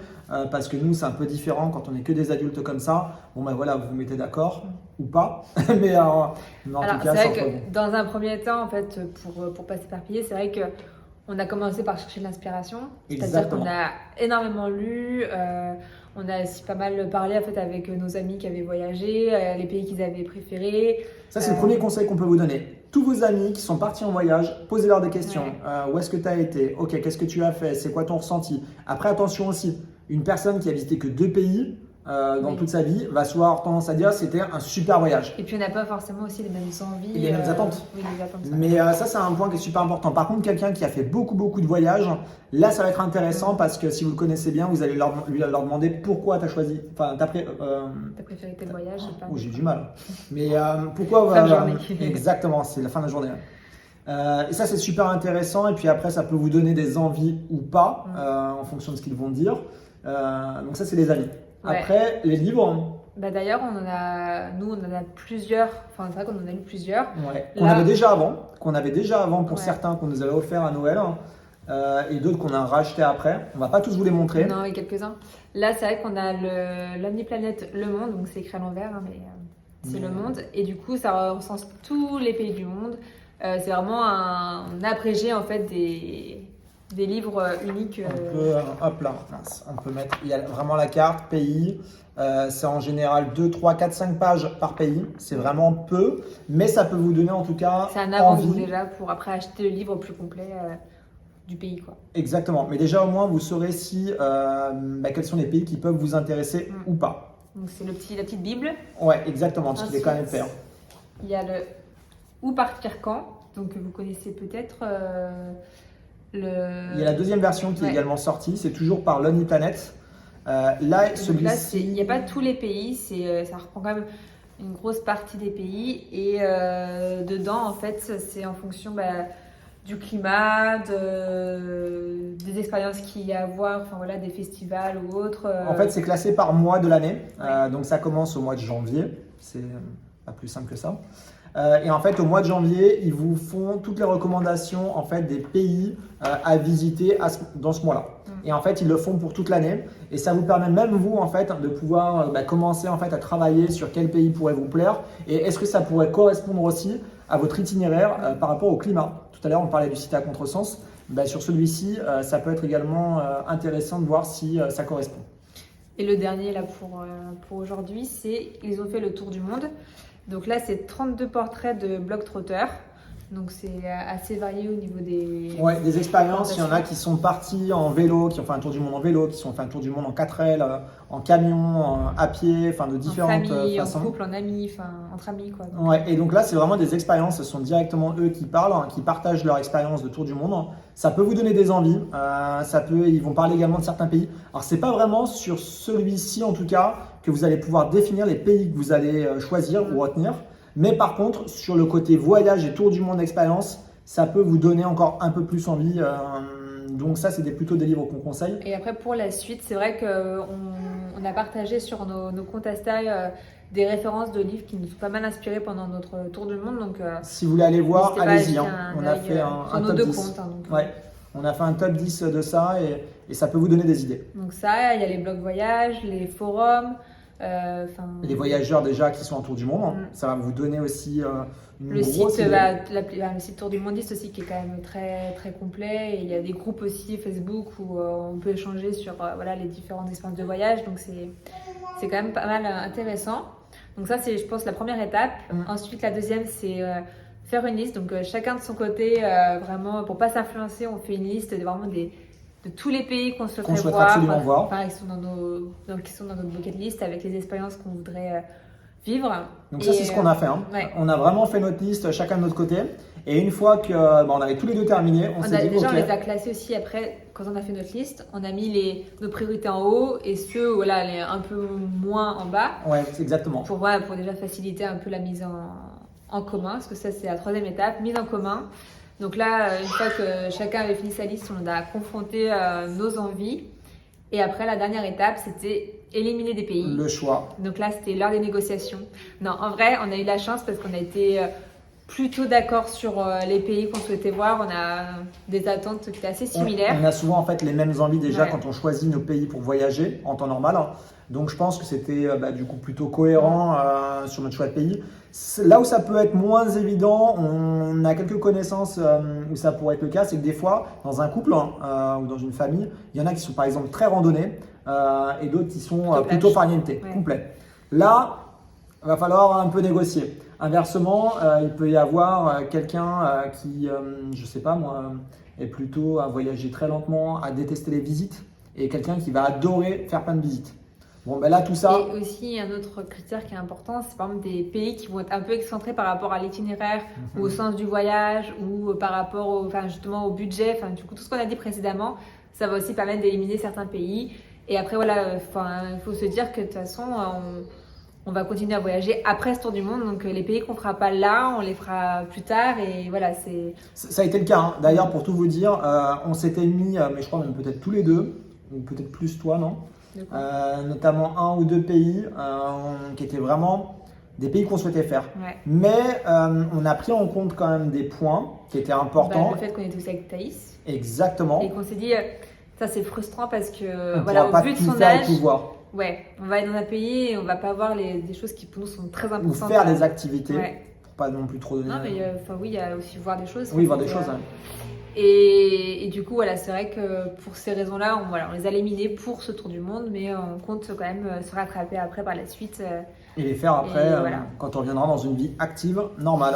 parce que nous, c'est un peu différent quand on n'est que des adultes comme ça. Bon ben voilà, vous vous mettez d'accord ou pas, mais en tout cas, c'est vrai que dans un premier temps, en fait, pour pas s'éparpiller, c'est vrai que on a commencé par chercher de l'inspiration, c'est-à-dire qu'on a énormément lu, on a aussi pas mal parlé en fait avec nos amis qui avaient voyagé, les pays qu'ils avaient préférés. Ça, c'est le premier conseil qu'on peut vous donner. Tous vos amis qui sont partis en voyage, posez-leur des questions. Où est-ce que tu as été? Ok, qu'est-ce que tu as fait? C'est quoi ton ressenti? Après, attention aussi, une personne qui a visité que 2 pays dans toute sa vie va souvent avoir tendance à dire c'était un super voyage. Et puis on n'a pas forcément aussi les mêmes envies. Et les mêmes attentes. Oui, les attentes. Mais ça, c'est un point qui est super important. Par contre, quelqu'un qui a fait beaucoup de voyages, là, ça va être intéressant parce que si vous le connaissez bien, vous allez leur demander pourquoi tu as choisi. Enfin, t'as préféré tel voyage. Oh, j'ai du mal. Mais pourquoi fin de journée. Exactement, c'est la fin de la journée. Et ça, c'est super intéressant. Et puis après, ça peut vous donner des envies ou pas en fonction de ce qu'ils vont dire. Donc ça, c'est les avis. Après, les livres. D'ailleurs, on en a plusieurs. Enfin, c'est vrai qu'on en a lu plusieurs. Qu'on avait déjà avant pour certains qu'on nous avait offert à Noël. Et d'autres qu'on a racheté après. On va pas tous vous les montrer. Non, et quelques-uns. Là, c'est vrai qu'on a l'omniplanète Le Monde, donc c'est écrit à l'envers, mais c'est Le Monde. Et du coup, ça recense tous les pays du monde. C'est vraiment un abrégé en fait des livres uniques. Hop là, on peut mettre, il y a vraiment la carte, pays, c'est en général 2, 3, 4, 5 pages par pays, c'est vraiment peu, mais ça peut vous donner en tout cas c'est un avant-goût déjà pour après acheter le livre plus complet du pays, quoi. Exactement, mais déjà au moins vous saurez si, quels sont les pays qui peuvent vous intéresser ou pas. Donc c'est la petite Bible. Ouais, exactement, parce qu'il est quand même faire. Il y a le Où partir quand, donc vous connaissez peut-être. Il y a la deuxième version qui est également sortie, c'est toujours par Lonely Planet. Là, celui-ci. Il n'y a pas tous les pays, ça reprend quand même une grosse partie des pays. Et dedans, en fait, c'est en fonction du climat, des expériences qu'il y a à voir, enfin voilà, des festivals ou autres. En fait, c'est classé par mois de l'année. Donc ça commence au mois de janvier, c'est pas plus simple que ça. Et en fait, au mois de janvier, ils vous font toutes les recommandations en fait, des pays à visiter dans ce mois-là. Et en fait, ils le font pour toute l'année. Et ça vous permet même vous en fait, de pouvoir commencer en fait, à travailler sur quel pays pourrait vous plaire et est-ce que ça pourrait correspondre aussi à votre itinéraire par rapport au climat. Tout à l'heure, on parlait du site à contresens. Sur celui-ci, ça peut être également intéressant de voir si ça correspond. Et le dernier là pour aujourd'hui, c'est ils ont fait le tour du monde. Donc là, c'est 32 portraits de globetrotters. Donc c'est assez varié au niveau des expériences. Il y en a qui sont partis en vélo, qui ont fait un tour du monde en vélo, qui ont fait un tour du monde en 4L, en camion, à pied, de différentes façons. En couple, en amis, entre amis, quoi. Donc, et donc là, c'est vraiment des expériences. Ce sont directement eux qui parlent, qui partagent leur expérience de tour du monde. Ça peut vous donner des envies. Ils vont parler également de certains pays. Alors c'est pas vraiment sur celui-ci en tout cas que vous allez pouvoir définir les pays que vous allez choisir ou retenir. Mais par contre, sur le côté voyage et tour du monde expérience, ça peut vous donner encore un peu plus envie. Donc ça, c'est plutôt des livres qu'on conseille. Et après, pour la suite, c'est vrai qu'on a partagé sur nos comptes Insta des références de livres qui nous ont pas mal inspirés pendant notre tour du monde. Donc, si vous voulez aller voir, allez-y. On a fait un top 10. Comptes, ouais. On a fait un top 10 de ça et ça peut vous donner des idées. Donc ça, il y a les blogs voyages, les forums. Les voyageurs déjà qui sont en tour du monde. Ça va vous donner aussi le site Tour du Mondiste aussi qui est quand même très, très complet. Et il y a des groupes aussi Facebook où on peut échanger sur les différentes expériences de voyage. Donc c'est quand même pas mal intéressant. Donc ça, c'est, je pense, la première étape. Ensuite, la deuxième, c'est faire une liste. Donc chacun de son côté, vraiment, pour pas s'influencer, on fait une liste de tous les pays qu'on souhaiterait voir. Qui sont dans notre bucket list avec les expériences qu'on voudrait vivre. Donc ça, c'est ce qu'on a fait. Ouais. On a vraiment fait notre liste chacun de notre côté. Et une fois que on avait tous les deux terminé, on s'est dit déjà, on les a classés aussi après, quand on a fait notre liste. On a mis nos priorités en haut et ceux les un peu moins en bas. Ouais, exactement. Pour déjà faciliter un peu la mise en commun, parce que ça, c'est la troisième étape, mise en commun. Donc là, une fois que chacun avait fini sa liste, on a confronté nos envies. Et après, la dernière étape, c'était éliminer des pays. Le choix. Donc là, c'était l'heure des négociations. Non, en vrai, on a eu la chance parce qu'on a été plutôt d'accord sur les pays qu'on souhaitait voir. On a des attentes qui étaient assez similaires. On a souvent en fait les mêmes envies déjà quand on choisit nos pays pour voyager en temps normal. Donc je pense que c'était du coup plutôt cohérent sur notre choix de pays. Là où ça peut être moins évident, on a quelques connaissances où ça pourrait être le cas, c'est que des fois, dans un couple ou dans une famille, il y en a qui sont par exemple très randonnés et d'autres qui sont plutôt farniente, complet. Là, il va falloir un peu négocier. Inversement, il peut y avoir quelqu'un qui, je sais pas moi, est plutôt à voyager très lentement, à détester les visites et quelqu'un qui va adorer faire plein de visites. Bon, ben là, tout ça. Et aussi, un autre critère qui est important, c'est par exemple des pays qui vont être un peu excentrés par rapport à l'itinéraire ou au sens du voyage ou par rapport justement au budget. Du coup, tout ce qu'on a dit précédemment, ça va aussi permettre d'éliminer certains pays. Et après, il faut se dire que de toute façon, on va continuer à voyager après ce tour du monde. Donc, les pays qu'on ne fera pas là, on les fera plus tard. Et voilà, c'est. Ça a été le cas. D'ailleurs, pour tout vous dire, on s'était mis, mais je crois même peut-être tous les deux, ou peut-être plus toi, non ? Notamment un ou deux pays qui étaient vraiment des pays qu'on souhaitait faire. Ouais. Mais on a pris en compte quand même des points qui étaient importants. Le fait qu'on était aussi avec Thaïs. Exactement. Et qu'on s'est dit, ça c'est frustrant parce que au vu de son âge, ouais, on va être dans un pays et on va pas voir des choses qui pour nous sont très importantes. Ou faire des activités. Pour pas non plus trop donner. Non, mais il y a aussi voir des choses. Oui, voir des choses. Et du coup, c'est vrai que pour ces raisons-là, on les a éliminés pour ce tour du monde, mais on compte quand même se rattraper après par la suite. Et les faire après quand on reviendra dans une vie active, normale.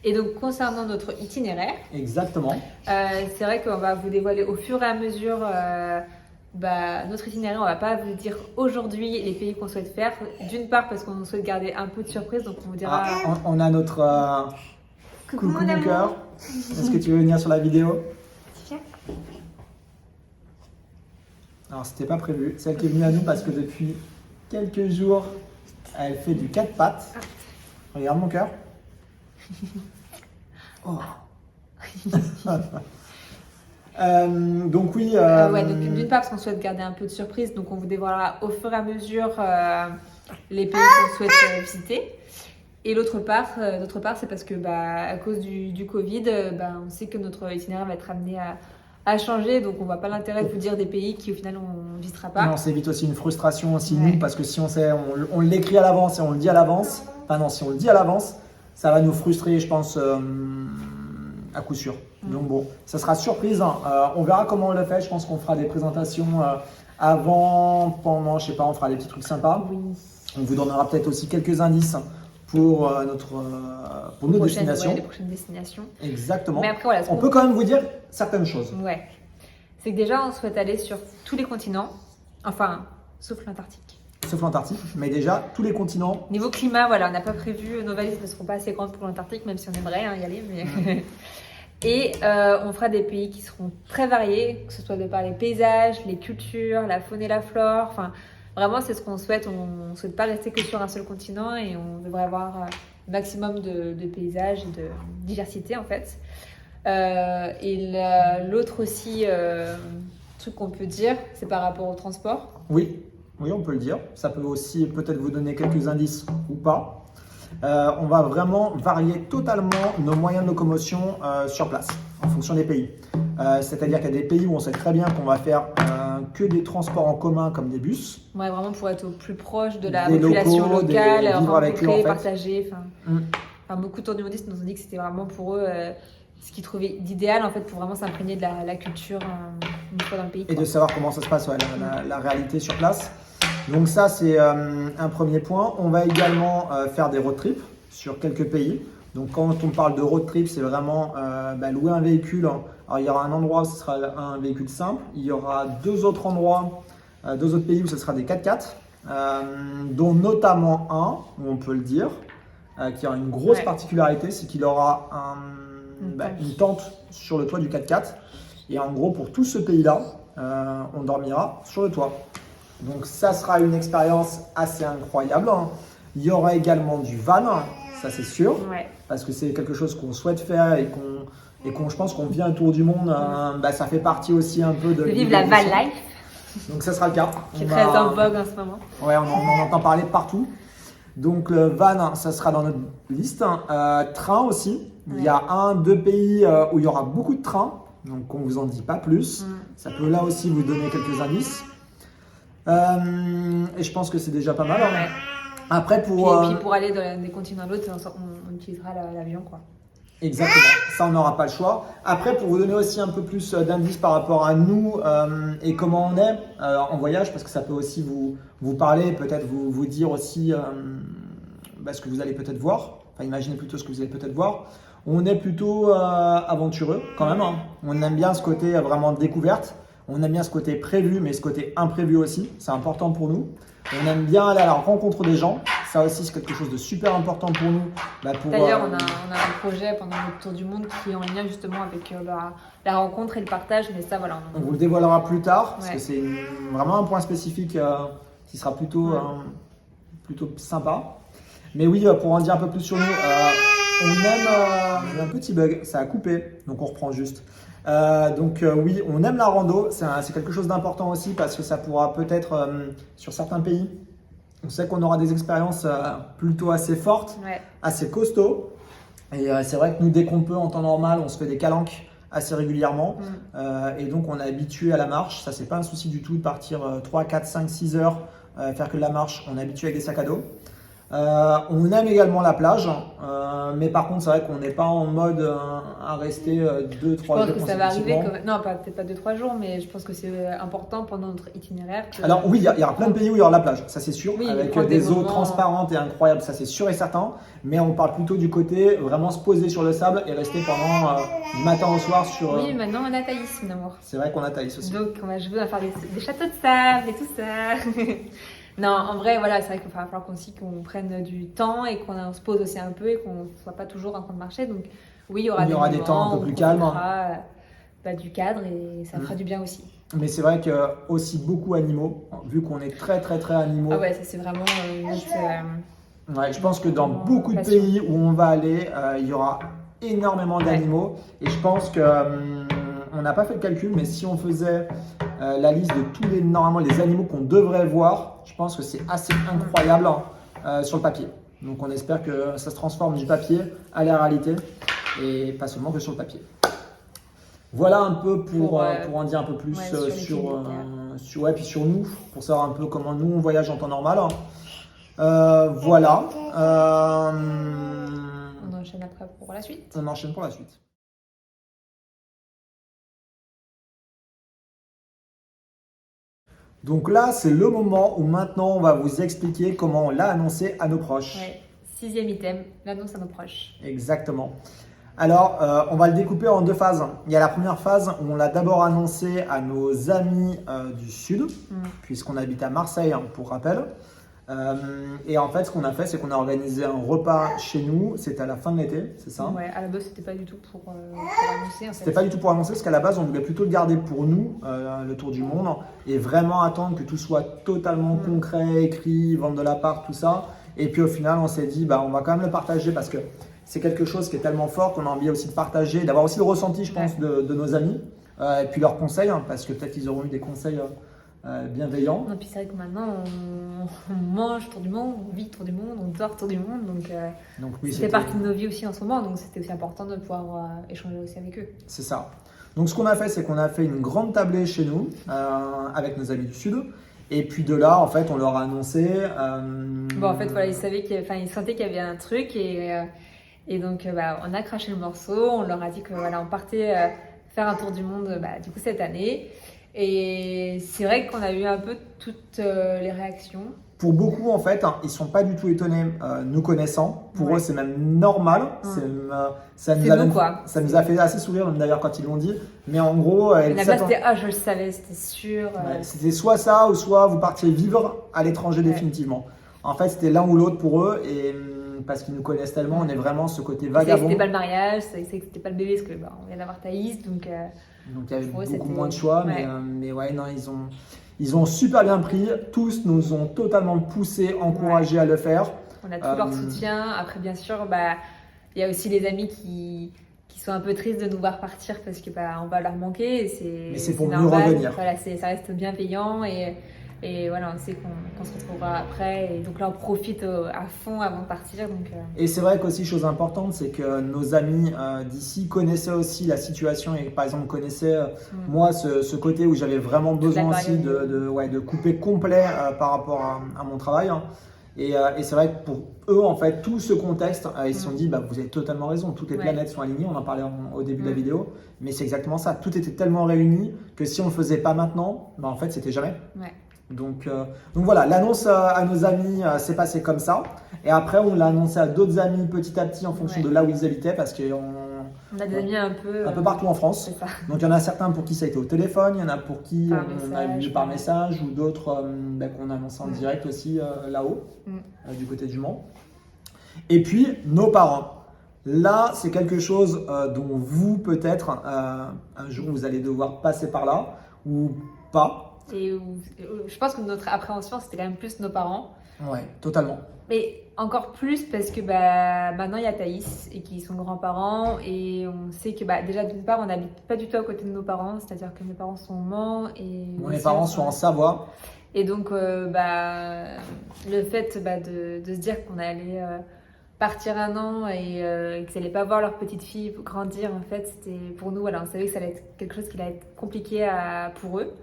Et donc, concernant notre itinéraire, exactement. C'est vrai qu'on va vous dévoiler au fur et à mesure notre itinéraire. On va pas vous dire aujourd'hui les pays qu'on souhaite faire. D'une part, parce qu'on souhaite garder un peu de surprise, donc on vous dira. On a notre. Coucou mon cœur. Est-ce que tu veux venir sur la vidéo? Alors, c'était pas prévu. C'est elle qui est venue à nous parce que depuis quelques jours, elle fait du 4 pattes. Regarde mon cœur. Oh. Donc oui. Donc d'une part parce qu'on souhaite garder un peu de surprise, donc on vous dévoilera au fur et à mesure les pays qu'on souhaite visiter. Et d'autre part, c'est parce que à cause du Covid, on sait que notre itinéraire va être amené à changer, donc on voit pas l'intérêt de vous dire des pays qui au final on ne visitera pas. Non, ça évite aussi une frustration aussi nous, parce que si on sait, on l'écrit à l'avance et on le dit à l'avance. Enfin non, si on le dit à l'avance, ça va nous frustrer, je pense, à coup sûr. Donc bon, ça sera surprise. On verra comment on le fait. Je pense qu'on fera des présentations avant, pendant, je sais pas, on fera des petits trucs sympas. Oui. On vous donnera peut-être aussi quelques indices pour nos destinations. Les prochaines destinations. Exactement. Mais après, on peut quand même vous dire certaines choses. Ouais. C'est que déjà, on souhaite aller sur tous les continents. Enfin, sauf l'Antarctique. Sauf l'Antarctique, mais déjà tous les continents. Niveau climat, on n'a pas prévu, nos valises ne seront pas assez grandes pour l'Antarctique, même si on aimerait y aller. Mais... Et on fera des pays qui seront très variés, que ce soit de par les paysages, les cultures, la faune et la flore. Enfin, Vraiment, c'est ce qu'on souhaite. On ne souhaite pas rester que sur un seul continent et on devrait avoir un maximum de paysages et de diversité en fait. L'autre aussi truc qu'on peut dire, c'est par rapport au transport. Oui, on peut le dire. Ça peut aussi peut-être vous donner quelques indices ou pas. On va vraiment varier totalement nos moyens de locomotion sur place, en fonction des pays. C'est-à-dire qu'il y a des pays où on sait très bien qu'on va faire que des transports en commun comme des bus. Ouais, vraiment pour être au plus proche de la des population locaux, locale, vivre avec eux, en fait. partager. Beaucoup de tour-du-mondistes nous ont dit que c'était vraiment pour eux ce qu'ils trouvaient d'idéal en fait pour vraiment s'imprégner de la culture une fois dans le pays. Et de savoir comment ça se passe, la réalité sur place. Donc ça, c'est un premier point. On va également faire des road trips sur quelques pays. Donc quand on parle de road trip, c'est vraiment louer un véhicule. Alors il y aura un endroit où ce sera un véhicule simple. Il y aura deux autres endroits, deux autres pays où ce sera des 4x4, dont notamment un, où on peut le dire, qui aura une grosse particularité, c'est qu'il aura une tente sur le toit du 4x4. Et en gros, pour tout ce pays-là, on dormira sur le toit. Donc ça sera une expérience assez incroyable. Il y aura également du van, ça c'est sûr, parce que c'est quelque chose qu'on souhaite faire et qu'on je pense qu'on vient autour du monde. Ça fait partie aussi un peu de vivre la van life. Donc ça sera le cas. Qui est très en vogue en ce moment. Ouais, on en entend parler de partout. Donc le van, ça sera dans notre liste. Train aussi. Il y a deux pays où il y aura beaucoup de trains. Donc on ne vous en dit pas plus. Ça peut là aussi vous donner quelques indices. Et je pense que c'est déjà pas mal. Après, et puis pour aller des continents à l'autre, on utilisera l'avion, quoi. Exactement, ça on n'aura pas le choix. Après, pour vous donner aussi un peu plus d'indices par rapport à nous et comment on est en voyage, parce que ça peut aussi vous parler, peut-être vous dire aussi ce que vous allez peut-être voir. Enfin, imaginez plutôt ce que vous allez peut-être voir. On est plutôt aventureux quand même. On aime bien ce côté vraiment découverte. On aime bien ce côté prévu, mais ce côté imprévu aussi. C'est important pour nous. On aime bien aller à la rencontre des gens. Ça aussi, c'est quelque chose de super important pour nous. D'ailleurs, on a un projet pendant notre tour du monde qui est en lien justement avec la rencontre et le partage. Mais ça, voilà. On vous le dévoilera plus tard parce que c'est vraiment un point spécifique qui sera plutôt sympa. Mais oui, pour en dire un peu plus sur nous, on aime un petit bug. Ça a coupé, donc on reprend juste. Oui, on aime la rando, c'est quelque chose d'important aussi parce que ça pourra peut-être, sur certains pays, on sait qu'on aura des expériences plutôt assez fortes, assez costauds. Et c'est vrai que nous, dès qu'on peut en temps normal, on se fait des calanques assez régulièrement. Et donc, on est habitué à la marche. Ça, c'est pas un souci du tout de partir 3, 4, 5, 6 heures, faire que de la marche. On est habitué avec des sacs à dos. On aime également la plage, mais par contre c'est vrai qu'on n'est pas en mode à rester 2-3 jours. Je pense que ça va arriver, non peut-être pas 2-3 jours, mais je pense que c'est important pendant notre itinéraire. Alors oui, il y aura plein de pays où il y aura la plage, ça c'est sûr, avec des eaux transparentes et incroyables, ça c'est sûr et certain, mais on parle plutôt du côté vraiment se poser sur le sable et rester pendant du matin au soir sur… Oui, maintenant on a Thaïs, mon amour. C'est vrai qu'on a Thaïs aussi. Donc je veux faire des châteaux de sable et tout ça. Non, en vrai, voilà, c'est vrai qu'il va falloir qu'on prenne du temps et qu'on se pose aussi un peu et qu'on ne soit pas toujours en train de marcher. Donc, oui, il y aura des temps un peu plus calmes. Du cadre et ça fera du bien aussi. Mais c'est vrai que aussi beaucoup animaux, vu qu'on est très très très animaux. Ah ouais, ça c'est vraiment je pense que dans beaucoup de pays où on va aller, il y aura énormément d'animaux. Et je pense que on n'a pas fait le calcul, mais si on faisait la liste de tous les animaux qu'on devrait voir, je pense que c'est assez incroyable sur le papier. Donc on espère que ça se transforme du papier à la réalité et pas seulement que sur le papier. Voilà un peu pour en dire un peu plus puis sur nous, pour savoir un peu comment nous on voyage en temps normal. Voilà. On enchaîne après pour la suite. On enchaîne pour la suite. Donc là, c'est le moment où maintenant on va vous expliquer comment on l'a annoncé à nos proches. Ouais, 6e item, l'annonce à nos proches. Exactement. Alors, on va le découper en 2 phases. Il y a la première phase où on l'a d'abord annoncé à nos amis du Sud, puisqu'on habite à Marseille, pour rappel. Et en fait, ce qu'on a fait, c'est qu'on a organisé un repas chez nous. C'était à la fin de l'été, c'est ça? Ouais, à la base, c'était pas du tout pour annoncer. En fait. C'était pas du tout pour annoncer, parce qu'à la base, on voulait plutôt le garder pour nous, le tour du monde, et vraiment attendre que tout soit totalement concret, écrit, vendre de l'appart, tout ça. Et puis au final, on s'est dit, on va quand même le partager parce que c'est quelque chose qui est tellement fort qu'on a envie aussi de partager, d'avoir aussi le ressenti, je pense, de nos amis, et puis leurs conseils, parce que peut-être qu'ils auront eu des conseils bienveillants. Non, puis c'est vrai que maintenant, on mange autour du monde, on vit autour du monde, on dort autour du monde, donc oui, c'était partie de nos vies aussi en ce moment, donc c'était aussi important de pouvoir échanger aussi avec eux. C'est ça. Donc ce qu'on a fait, c'est qu'on a fait une grande tablée chez nous, avec nos amis du Sud. Et puis de là, en fait, on leur a annoncé. En fait, voilà, ils sentaient qu'il y avait un truc et donc on a craché le morceau. On leur a dit que voilà, on partait faire un tour du monde, du coup cette année. Et c'est vrai qu'on a eu un peu toutes les réactions. Pour beaucoup, en fait, ils sont pas du tout étonnés, nous connaissant. Pour eux, c'est même normal. Ça nous a fait assez sourire, même d'ailleurs, quand ils l'ont dit. Mais en gros, là-bas, c'était je le savais, c'était sûr. C'était soit ça, ou soit vous partiez vivre à l'étranger définitivement. En fait, c'était l'un ou l'autre pour eux. Et parce qu'ils nous connaissent tellement, on est vraiment ce côté vagabond. C'était pas le mariage, c'était pas le bébé, parce que on vient d'avoir Thaïs, donc il y avait beaucoup moins de choix. Mais ouais, non, ils ont super bien pris. Tous nous ont totalement poussés, encouragés à le faire. On a tout leur soutien. Après, bien sûr, il y a aussi les amis qui sont un peu tristes de nous voir partir parce que on va leur manquer. Mais c'est pour normal. mieux revenir. Voilà, ça reste bienveillant et voilà, on sait qu'on se retrouvera après. Et donc là, on profite à fond avant de partir. Et c'est vrai qu'aussi, chose importante, c'est que nos amis d'ici connaissaient aussi la situation et par exemple connaissaient moi ce côté où j'avais vraiment besoin aussi de couper complet par rapport à mon travail. Et c'est vrai que pour eux, en fait, tout ce contexte, ils se sont dit, vous avez totalement raison, toutes les planètes sont alignées, on en parlait au début de la vidéo, mais c'est exactement ça, tout était tellement réuni que si on ne le faisait pas maintenant, en fait, c'était jamais. Ouais. Donc voilà, l'annonce à nos amis s'est passée comme ça. Et après, on l'a annoncé à d'autres amis petit à petit en fonction de là où ils habitaient parce qu'on a des amis un peu partout en France. Donc il y en a certains pour qui ça a été au téléphone, il y en a pour qui on a eu par message ou d'autres qu'on a annoncé en direct aussi là-haut, du côté du Mans. Et puis nos parents. Là, c'est quelque chose dont vous peut-être un jour vous allez devoir passer par là ou pas. Et je pense que notre appréhension, c'était quand même plus nos parents. Ouais, totalement. Mais encore plus parce que maintenant, il y a Thaïs et qui sont grands-parents. Et on sait que déjà, d'une part, on n'habite pas du tout à côté de nos parents. C'est-à-dire que mes parents sont au Mans. Mes parents sont en Savoie. Et donc, le fait de se dire qu'on allait partir un an et qu'ils n'allaient pas voir leur petite fille grandir, en fait, c'était pour nous, on savait que ça allait être quelque chose qui allait être compliqué pour eux.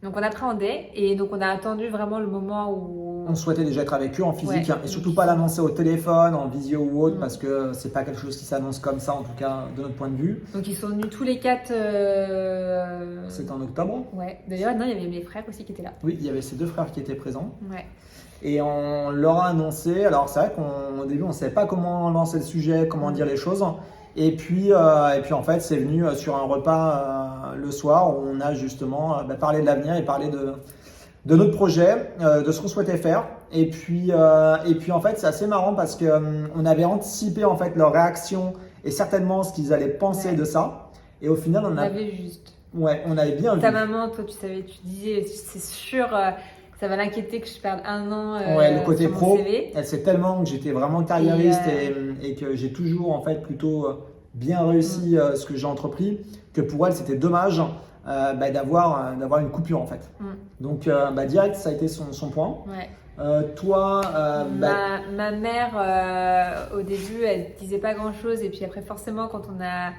Donc on appréhendait et donc on a attendu vraiment le moment où... On souhaitait déjà être avec eux en physique et surtout pas l'annoncer au téléphone, en visio ou autre parce que c'est pas quelque chose qui s'annonce comme ça en tout cas de notre point de vue. Donc ils sont venus tous les 4... C'était en octobre. Ouais, d'ailleurs il y avait mes frères aussi qui étaient là. Oui, il y avait ces 2 frères qui étaient présents. Ouais. Et on leur a annoncé, alors c'est vrai qu'au début on ne savait pas comment lancer le sujet, comment dire les choses. Et puis en fait, c'est venu sur un repas le soir où on a justement parlé de l'avenir et parlé de notre projet, de ce qu'on souhaitait faire. Et puis en fait, c'est assez marrant parce qu'on avait anticipé en fait leur réaction et certainement ce qu'ils allaient penser de ça. Et au final, on avait juste. Ouais, on avait bien vu. Ta maman, toi, tu savais, tu disais, c'est sûr. Ça va l'inquiéter que je perde un an le côté sur mon pro, CV. Elle sait tellement que j'étais vraiment carriériste et que j'ai toujours en fait plutôt bien réussi ce que j'ai entrepris, que pour elle c'était dommage d'avoir une coupure en fait. Donc direct ça a été son point. Ouais. Toi, ma mère au début elle disait pas grand chose et puis après forcément quand on a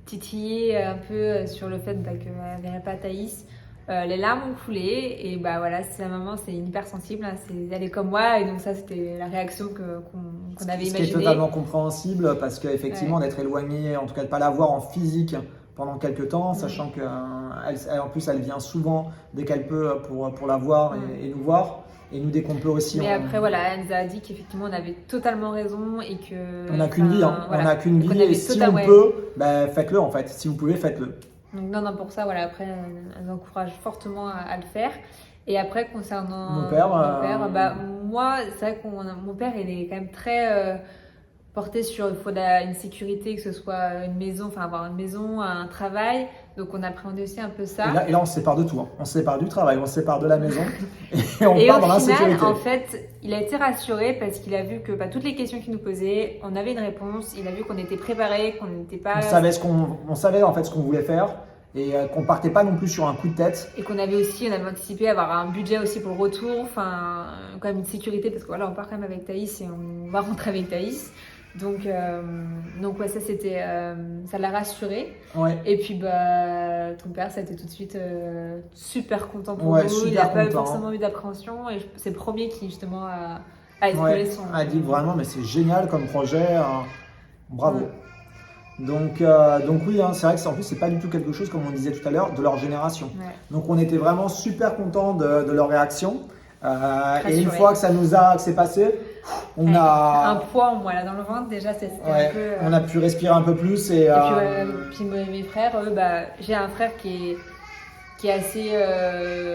titillé un peu sur le fait qu'elle verrait pas Thaïs, les larmes ont coulé et voilà, c'est la maman, c'est une hypersensible, hein, elle est comme moi et donc ça c'était la réaction qu'on avait imaginée. Ce qui est totalement compréhensible parce qu'effectivement d'être éloignée, en tout cas de ne pas la voir en physique pendant quelques temps, sachant qu'en plus elle vient souvent dès qu'elle peut pour la voir et nous voir. Et nous, dès qu'on peut aussi. Mais après, voilà, elle nous a dit qu'effectivement, on avait totalement raison et que. On n'a qu'une vie, hein. Voilà. On n'a qu'une vie. Et si on peut, faites-le en fait. Si vous pouvez, faites-le. Donc, non, pour ça, voilà, après, elle nous encourage fortement à le faire. Et après, concernant mon père, moi, c'est vrai que mon père, il est quand même très porté sur il faut une sécurité, que ce soit une maison, enfin avoir une maison, un travail. Donc on appréhendait aussi un peu ça. Et là on se sépare de tout. Hein. On se sépare du travail, on se sépare de la maison et on et part dans au final, l'insécurité. en fait, il a été rassuré parce qu'il a vu que toutes les questions qu'il nous posait, on avait une réponse. Il a vu qu'on était préparés, qu'on n'était pas. On savait en fait ce qu'on voulait faire et qu'on partait pas non plus sur un coup de tête. Et qu'on avait anticipé avoir un budget aussi pour le retour, enfin quand même une sécurité parce que voilà, on part quand même avec Thaïs et on va rentrer avec Thaïs. Donc ouais, ça c'était, ça l'a rassuré. Ouais. Et puis ton père, ça a été tout de suite super content pour nous. Il n'a pas forcément eu d'appréhension et c'est le premier qui justement a exploré son. A dit vraiment, mais c'est génial comme projet, hein. Bravo. Donc oui, hein, c'est vrai que en plus c'est pas du tout quelque chose comme on disait tout à l'heure de leur génération. Ouais. Donc on était vraiment super contents de leur réaction. Et une fois que c'est passé, on a un poids en moi là dans le ventre déjà, c'était un peu. On a pu respirer un peu plus et puis mes frères, eux, j'ai un frère qui est assez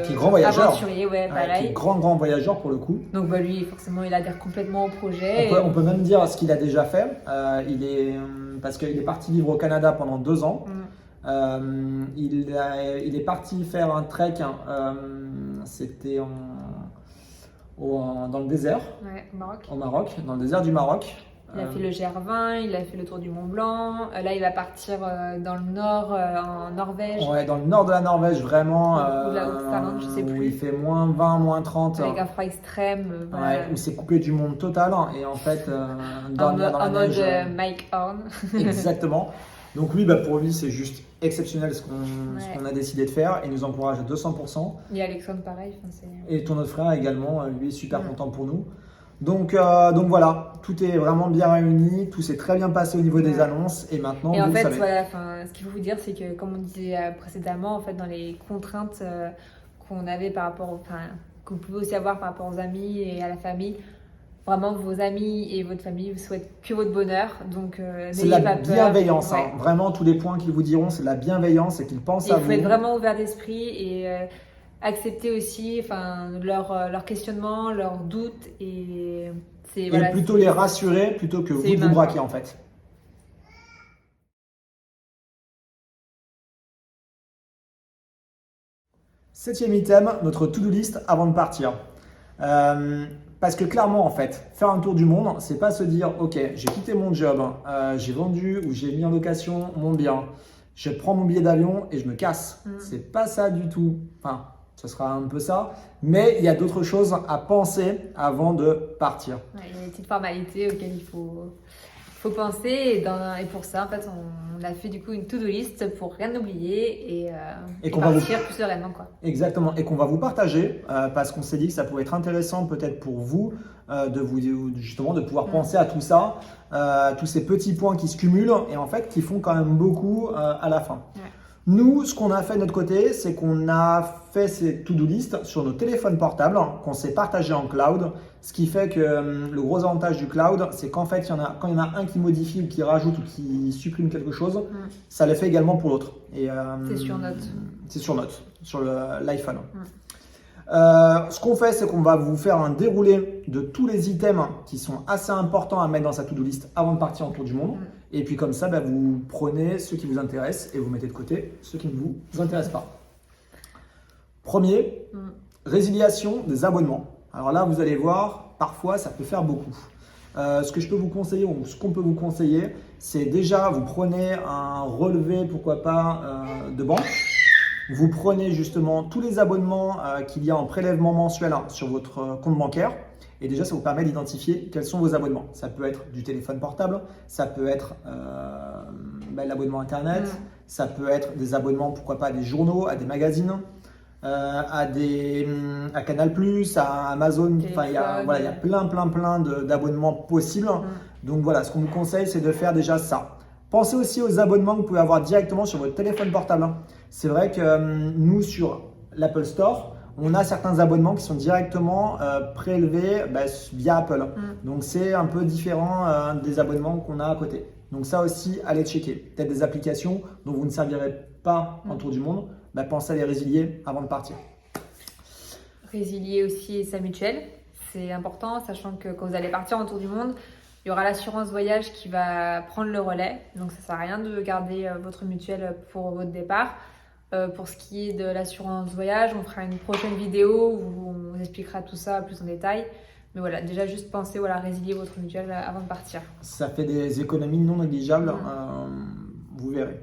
qui est grand voyageur, aventurier, pareil. qui est grand voyageur pour le coup. Donc lui, forcément, il adhère complètement au projet. On peut même dire ce qu'il a déjà fait. Parce qu'il est parti vivre au Canada pendant 2 ans. Il est parti faire un trek. C'était dans le désert, au Maroc, dans le désert du Maroc. Il a fait le GR20, il a fait le tour du Mont Blanc. Là, il va partir dans le nord, en Norvège. Ouais, dans le nord de la Norvège, vraiment. Ou la Haute-Finlande, je sais plus. Où il fait moins 20, moins 30. Avec un froid extrême. Où c'est coupé du monde total. Et en fait, dormir dans la neige. En mode Mike Horn. Exactement. Donc lui, pour lui, c'est juste exceptionnel ce qu'on a décidé de faire et nous encourage à 200%. Et Alexandre, pareil. Et ton autre frère également, lui, est super content pour nous. Donc voilà, tout est vraiment bien réuni, tout s'est très bien passé au niveau des annonces et maintenant et en fait, savez. Voilà, ce qu'il faut vous dire, c'est que comme on disait précédemment, en fait, dans les contraintes qu'on avait que vous pouvez aussi avoir par rapport aux amis et à la famille, vraiment vos amis et votre famille vous souhaitent que votre bonheur, donc c'est de la bienveillance, hein. Vraiment tous les points qu'ils vous diront, c'est de la bienveillance et qu'ils pensent à vous. Il faut être vraiment ouvert d'esprit et accepter aussi leurs questionnements, leurs doutes et plutôt les rassurer plutôt que vous de vous braquer en fait. Septième item, notre to-do list avant de partir. Parce que clairement en fait, faire un tour du monde, c'est pas se dire ok, j'ai quitté mon job, j'ai vendu ou j'ai mis en location mon bien, je prends mon billet d'avion et je me casse. C'est pas ça du tout. Enfin, ce sera un peu ça, mais il y a d'autres choses à penser avant de partir. Il y a des petites formalités auxquelles il faut penser et pour ça, en fait, on a fait du coup une to-do list pour rien oublier et partir plus sereinement, quoi. Exactement, et qu'on va vous partager parce qu'on s'est dit que ça pouvait être intéressant peut-être pour vous de pouvoir penser à tout ça, tous ces petits points qui se cumulent et en fait qui font quand même beaucoup à la fin. Ouais. Nous, ce qu'on a fait de notre côté, c'est qu'on a fait ces to-do list sur nos téléphones portables qu'on s'est partagé en cloud. Ce qui fait que le gros avantage du cloud, c'est qu'en fait, quand il y en a un qui modifie ou qui rajoute ou qui supprime quelque chose, ça le fait également pour l'autre. C'est sur Note. C'est sur Note, sur l'iPhone. Ce qu'on fait, c'est qu'on va vous faire un déroulé de tous les items qui sont assez importants à mettre dans sa to-do list avant de partir en tour du monde. Et puis comme ça, vous prenez ceux qui vous intéressent et vous mettez de côté ceux qui ne vous intéressent pas. Premier, résiliation des abonnements. Alors là, vous allez voir, parfois, ça peut faire beaucoup. Ce que je peux vous conseiller, ou ce qu'on peut vous conseiller, c'est déjà, vous prenez un relevé, pourquoi pas, de banque. Vous prenez justement tous les abonnements qu'il y a en prélèvement mensuel sur votre compte bancaire. Et déjà, ça vous permet d'identifier quels sont vos abonnements. Ça peut être du téléphone portable, ça peut être l'abonnement Internet, ça peut être des abonnements, pourquoi pas, à des journaux, à des magazines, à Canal+, à Amazon. Enfin, il y a plein d'abonnements possibles. Donc voilà, ce qu'on vous conseille, c'est de faire déjà ça. Pensez aussi aux abonnements que vous pouvez avoir directement sur votre téléphone portable. C'est vrai que nous, sur l'Apple Store, on a certains abonnements qui sont directement prélevés via Apple. Donc, c'est un peu différent des abonnements qu'on a à côté. Donc, ça aussi, allez checker. Peut-être des applications dont vous ne servirez pas en tour du monde. Pensez à les résilier avant de partir. Résilier aussi sa mutuelle, c'est important, sachant que quand vous allez partir en tour du monde, il y aura l'assurance voyage qui va prendre le relais. Donc ça ne sert à rien de garder votre mutuelle pour votre départ. Pour ce qui est de l'assurance voyage, on fera une prochaine vidéo où on vous expliquera tout ça plus en détail. Mais voilà, déjà juste pensez à résilier votre mutuelle avant de partir. Ça fait des économies non négligeables, vous verrez.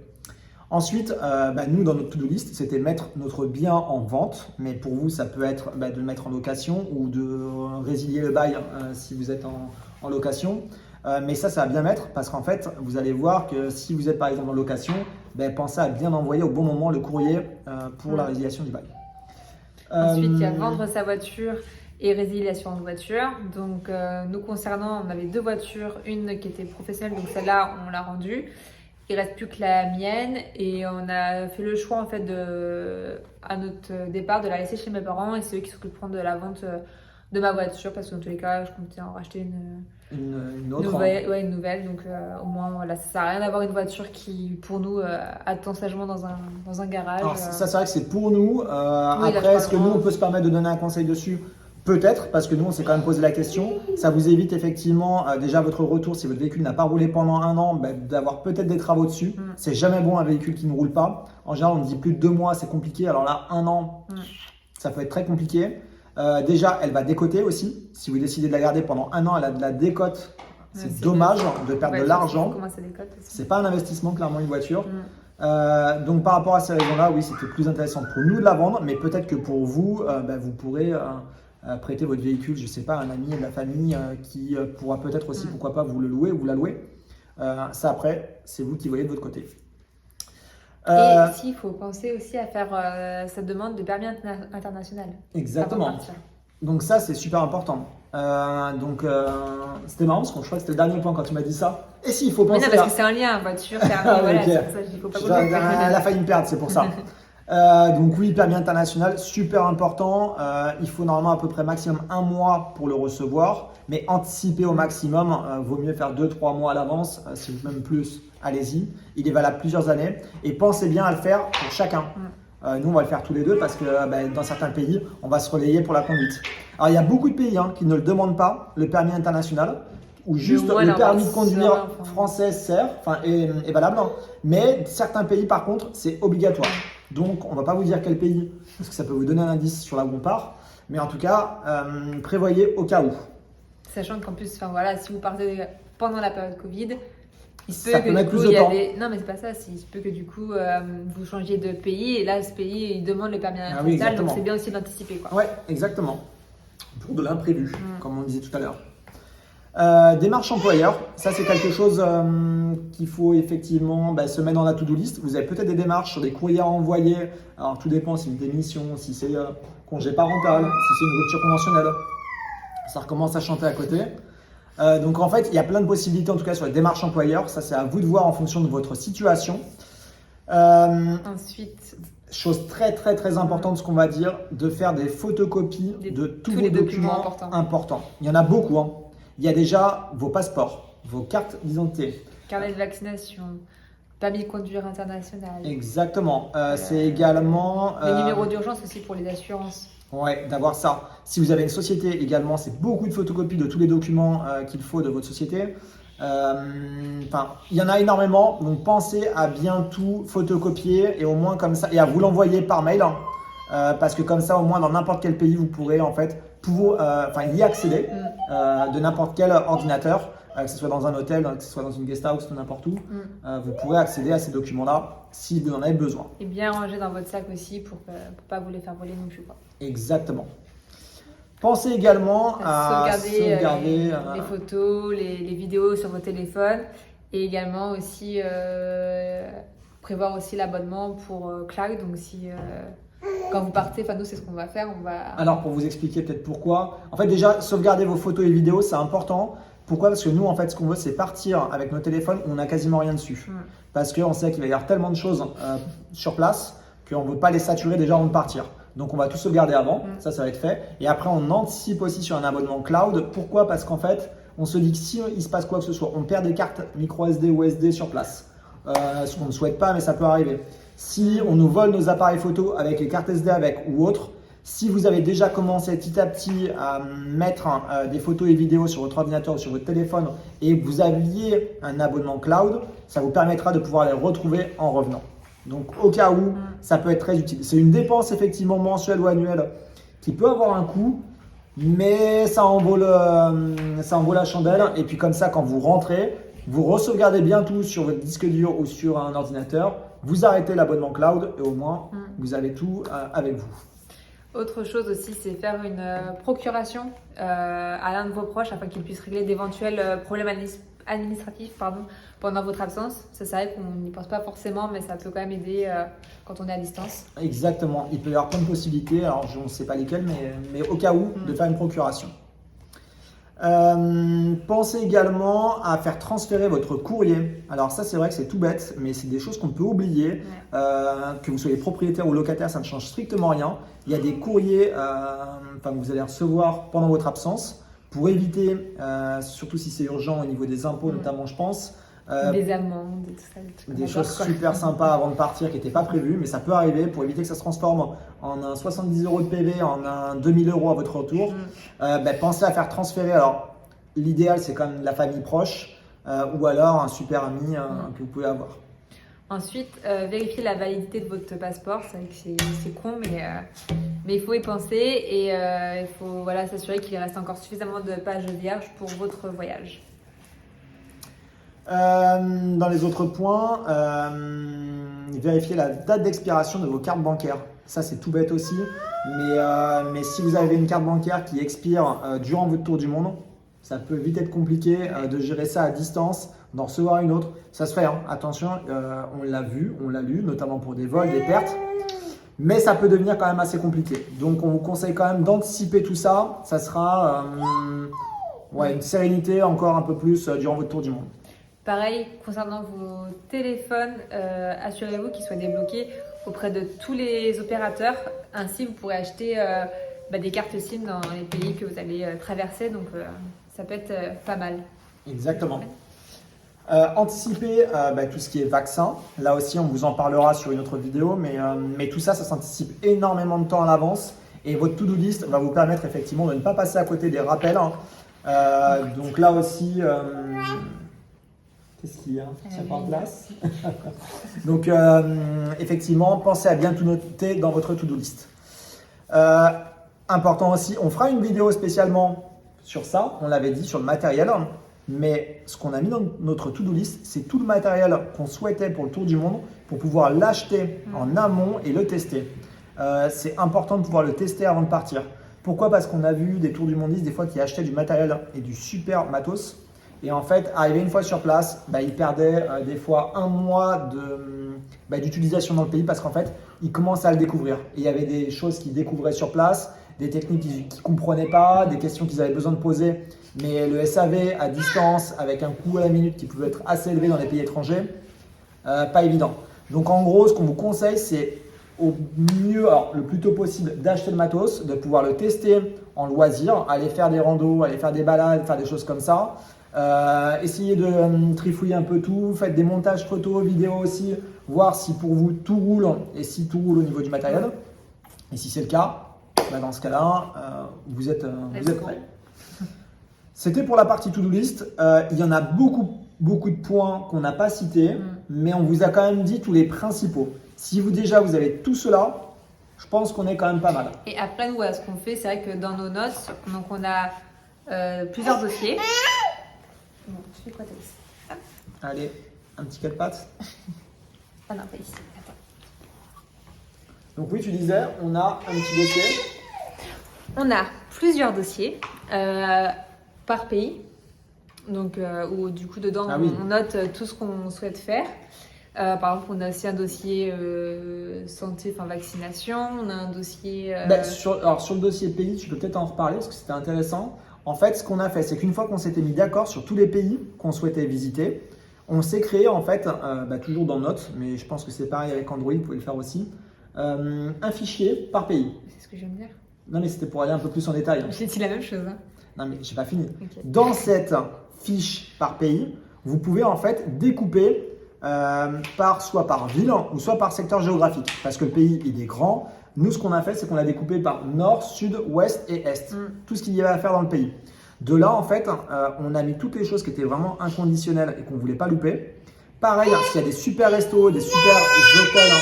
Ensuite, nous, dans notre to-do list, c'était mettre notre bien en vente. Mais pour vous, ça peut être de le mettre en location ou de résilier le bail si vous êtes en location. Mais ça va bien mettre parce qu'en fait, vous allez voir que si vous êtes par exemple en location, pensez à bien envoyer au bon moment le courrier pour la résiliation du bail. Ensuite, il y a vendre sa voiture et résilier l'assurance voiture. Donc, nous concernant, on avait 2 voitures, une qui était professionnelle, donc celle-là, on l'a rendue. Il ne reste plus que la mienne et on a fait le choix en fait à notre départ de la laisser chez mes parents et c'est eux qui s'occuperont de la vente de ma voiture parce que dans tous les cas, je comptais en racheter une autre une nouvelle. Donc au moins, voilà, ça ne sert à rien d'avoir une voiture qui, pour nous, attend sagement dans un garage. Alors, ça, c'est vrai que c'est pour nous. Après, est-ce que nous, on peut se permettre de donner un conseil dessus? Peut-être, parce que nous, on s'est quand même posé la question. Ça vous évite effectivement déjà votre retour, si votre véhicule n'a pas roulé pendant 1 an, d'avoir peut-être des travaux dessus. C'est jamais bon un véhicule qui ne roule pas. En général, on dit plus de 2 mois, c'est compliqué. Alors là, 1 an, ça peut être très compliqué. Déjà, elle va décoter aussi. Si vous décidez de la garder pendant 1 an, elle a de la décote. C'est dommage de perdre de l'argent. C'est pas un investissement, clairement, une voiture. Donc par rapport à ces raisons-là, oui, c'était plus intéressant pour nous de la vendre, mais peut-être que pour vous, vous pourrez prêter votre véhicule, je sais pas, à un ami de la famille qui pourra peut-être aussi, pourquoi pas, vous le louer ou vous la louer. Ça après, c'est vous qui voyez de votre côté. Et il faut penser aussi à faire cette demande de permis international. Exactement. Donc ça, c'est super important. C'était marrant parce que je crois que c'était le dernier point quand tu m'as dit ça. Et si, il faut penser. Mais non, parce que c'est un lien, voiture, permis, voilà, okay. c'est pour ça qu'il faut pas Elle a failli me perdre, c'est pour ça. Donc oui, permis international, super important. Il faut normalement à peu près maximum 1 mois pour le recevoir, mais anticiper au maximum. Vaut mieux faire 2-3 mois à l'avance, si vous même plus, allez-y. Il est valable plusieurs années et pensez bien à le faire pour chacun. Nous, on va le faire tous les 2 parce que dans certains pays, on va se relayer pour la conduite. Alors, il y a beaucoup de pays qui ne le demandent pas, le permis international, ou juste le permis de conduire français est valable. Mais certains pays, par contre, c'est obligatoire. Donc, on ne va pas vous dire quel pays, parce que ça peut vous donner un indice sur là où on part. Mais en tout cas, prévoyez au cas où. Sachant qu'en plus, si vous partez pendant la période Covid, il se peut mettre plus de temps. Non, mais c'est pas ça. Il se peut que du coup, vous changiez de pays et là, ce pays, il demande le permis international. Donc, c'est bien aussi d'anticiper. Oui, exactement. Pour de l'imprévu, comme on disait tout à l'heure. Démarche employeur, ça c'est quelque chose qu'il faut effectivement se mettre dans la to-do list. Vous avez peut-être des démarches sur des courriers à envoyer. Alors tout dépend si c'est une démission, si c'est congé parental, si c'est une rupture conventionnelle. Ça recommence à chanter à côté. Donc en fait, il y a plein de possibilités en tout cas sur les démarches employeurs. Ça c'est à vous de voir en fonction de votre situation. Ensuite, chose très très très importante, ce qu'on va dire, de faire des photocopies de tous vos documents importants. Il y en a beaucoup. Il y a déjà vos passeports, vos cartes d'identité. Carnet de vaccination, permis de conduire international. Exactement. C'est également… les numéros d'urgence aussi pour les assurances. Ouais, d'avoir ça. Si vous avez une société également, c'est beaucoup de photocopies de tous les documents qu'il faut de votre société. Il y en a énormément. Donc pensez à bien tout photocopier et au moins comme ça, et à vous l'envoyer par mail. Parce que comme ça, au moins dans n'importe quel pays, vous pourrez en fait y accéder de n'importe quel ordinateur, que ce soit dans un hôtel, que ce soit dans une guest house ou n'importe où. Vous pourrez accéder à ces documents-là si vous en avez besoin. Et bien ranger dans votre sac aussi pour ne pas vous les faire voler non plus. Exactement. Pensez également à sauvegarder les photos, les vidéos sur vos téléphones et également aussi prévoir aussi l'abonnement pour Cloud. Donc si quand vous partez, nous c'est ce qu'on va faire. Alors pour vous expliquer peut-être pourquoi. En fait déjà sauvegarder vos photos et vidéos c'est important. Pourquoi? Parce que nous en fait ce qu'on veut c'est partir avec nos téléphones où on n'a quasiment rien dessus. Parce qu'on sait qu'il va y avoir tellement de choses sur place qu'on ne veut pas les saturer déjà avant de partir. Donc on va tout sauvegarder avant, ça va être fait. Et après on anticipe aussi sur un abonnement cloud. Pourquoi? Parce qu'en fait on se dit que si il se passe quoi que ce soit, on perd des cartes micro SD ou SD sur place. Ce qu'on ne souhaite pas mais ça peut arriver. Si on nous vole nos appareils photo avec les cartes SD ou autres, Si vous avez déjà commencé petit à petit à mettre des photos et vidéos sur votre ordinateur ou sur votre téléphone et que vous aviez un abonnement cloud, ça vous permettra de pouvoir les retrouver en revenant. Donc au cas où, ça peut être très utile. C'est une dépense effectivement mensuelle ou annuelle qui peut avoir un coût, mais ça en vaut la chandelle. Et puis comme ça, quand vous rentrez, vous re-sauvegardez bien tout sur votre disque dur ou sur un ordinateur, vous arrêtez l'abonnement cloud et au moins, vous avez tout avec vous. Autre chose aussi, c'est faire une procuration à l'un de vos proches afin qu'il puisse régler d'éventuels problèmes administratifs pendant votre absence. Ça, c'est vrai qu'on n'y pense pas forcément, mais ça peut quand même aider quand on est à distance. Exactement. Il peut y avoir plein de possibilités. Alors, je ne sais pas lesquelles, mais au cas où, de faire une procuration. Pensez également à faire transférer votre courrier. Alors ça, c'est vrai que c'est tout bête, mais c'est des choses qu'on peut oublier. Que vous soyez propriétaire ou locataire, ça ne change strictement rien. Il y a des courriers que vous allez recevoir pendant votre absence pour éviter, surtout si c'est urgent au niveau des impôts notamment, je pense. Des amendes, tout ça. Des choses super sympas avant de partir qui n'étaient pas prévues, mais ça peut arriver pour éviter que ça se transforme en un 70 € de PV, en un 2000 € à votre retour. Pensez à faire transférer. Alors, l'idéal, c'est quand même la famille proche ou alors un super ami que vous pouvez avoir. Ensuite, vérifiez la validité de votre passeport. C'est vrai que c'est con, mais il faut y penser et il faut s'assurer qu'il reste encore suffisamment de pages vierges pour votre voyage. Dans les autres points, vérifiez la date d'expiration de vos cartes bancaires. Ça, c'est tout bête aussi. Mais si vous avez une carte bancaire qui expire durant votre tour du monde, ça peut vite être compliqué de gérer ça à distance, d'en recevoir une autre. Ça se fait, hein. Attention, on l'a vu, on l'a lu, notamment pour des vols, des pertes. Mais ça peut devenir quand même assez compliqué. Donc, on vous conseille quand même d'anticiper tout ça. Ça sera une sérénité encore un peu plus durant votre tour du monde. Pareil, concernant vos téléphones, assurez-vous qu'ils soient débloqués auprès de tous les opérateurs. Ainsi, vous pourrez acheter des cartes SIM dans les pays que vous allez traverser. Donc, ça peut être pas mal. Exactement. Anticiper tout ce qui est vaccin. Là aussi, on vous en parlera sur une autre vidéo. Mais tout ça, ça s'anticipe énormément de temps à l'avance. Et votre to-do list va vous permettre effectivement de ne pas passer à côté des rappels. Donc là aussi... Qu'est-ce qu'il y a? Ça prend place. Donc, effectivement, pensez à bien tout noter dans votre to-do list. Important aussi, on fera une vidéo spécialement sur ça, on l'avait dit, sur le matériel. Mais ce qu'on a mis dans notre to-do list, c'est tout le matériel qu'on souhaitait pour le tour du monde pour pouvoir l'acheter en amont et le tester. C'est important de pouvoir le tester avant de partir. Pourquoi? Parce qu'on a vu des tours du monde des fois qui achetaient du matériel et du super matos. Et en fait, arrivé une fois sur place, ils perdaient des fois un mois d'utilisation dans le pays parce qu'en fait, ils commençaient à le découvrir. Et il y avait des choses qu'ils découvraient sur place, des techniques qu'ils ne comprenaient pas, des questions qu'ils avaient besoin de poser. Mais le SAV à distance, avec un coût à la minute qui pouvait être assez élevé dans les pays étrangers, pas évident. Donc en gros, ce qu'on vous conseille, c'est au mieux, alors le plus tôt possible, d'acheter le matos, de pouvoir le tester en loisir, aller faire des randos, aller faire des balades, faire des choses comme ça. Essayez de trifouiller un peu tout, faites des montages photos, vidéos aussi, voir si pour vous tout roule et si tout roule au niveau du matériel. Et si c'est le cas, dans ce cas-là, vous êtes prêts. C'était pour la partie to-do list. Il y en a beaucoup de points qu'on n'a pas cités, mais on vous a quand même dit tous les principaux. Si vous avez tout cela, je pense qu'on est quand même pas mal. Et après, nous, ce qu'on fait, c'est vrai que dans nos notes, donc on a plusieurs dossiers. Bon, tu fais quoi, Thaïs? Allez, un petit quatre-pattes. Ah non, pas ici. Attends. Donc oui, tu disais, on a un petit dossier. On a plusieurs dossiers par pays. Donc, où du coup, dedans, on note tout ce qu'on souhaite faire. Par exemple, on a aussi un dossier santé, vaccination. On a un dossier... sur le dossier pays, tu peux peut-être en reparler parce que c'était intéressant. En fait, ce qu'on a fait, c'est qu'une fois qu'on s'était mis d'accord sur tous les pays qu'on souhaitait visiter, on s'est créé en fait, toujours dans Notes, mais je pense que c'est pareil avec Android, vous pouvez le faire aussi, un fichier par pays. C'est ce que je viens de dire. Non, mais c'était pour aller un peu plus en détail. J'ai dit la même chose. Hein. Non, mais j'ai pas fini. Okay. Dans cette fiche par pays, vous pouvez en fait découper soit par ville ou soit par secteur géographique. Parce que le pays, il est grand. Nous, ce qu'on a fait, c'est qu'on l'a découpé par nord, sud, ouest et est. Tout ce qu'il y avait à faire dans le pays. De là, en fait, on a mis toutes les choses qui étaient vraiment inconditionnelles et qu'on ne voulait pas louper. Pareil, s'il y a des super restos, des super hôtels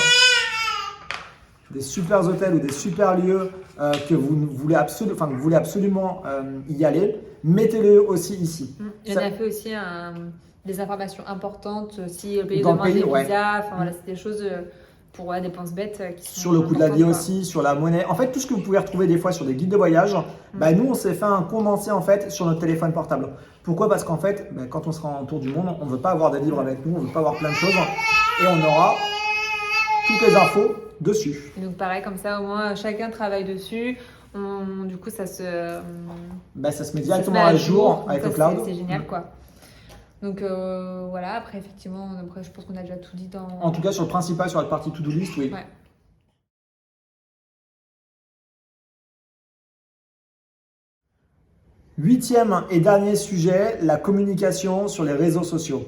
ou des super lieux que vous voulez absolument y aller, mettez-le aussi ici. Et on a fait aussi des informations importantes si le pays demande des visas. Enfin, voilà, c'est des choses pour des dépenses bêtes. Sur le coût de la vie aussi, sur la monnaie. En fait, tout ce que vous pouvez retrouver des fois sur des guides de voyage, nous, on s'est fait un condensé en fait sur notre téléphone portable. Pourquoi? Parce qu'en fait, quand on sera en tour du monde, on ne veut pas avoir des livres avec nous, on ne veut pas avoir plein de choses et on aura toutes les infos dessus. Et donc pareil, comme ça, au moins, chacun travaille dessus. Du coup, ça se met directement à jour avec le cloud. C'est génial, quoi. Donc voilà, après, effectivement, je pense qu'on a déjà tout dit dans… En tout cas, sur le principal, sur la partie to-do list, oui. Ouais. Huitième et dernier sujet, la communication sur les réseaux sociaux.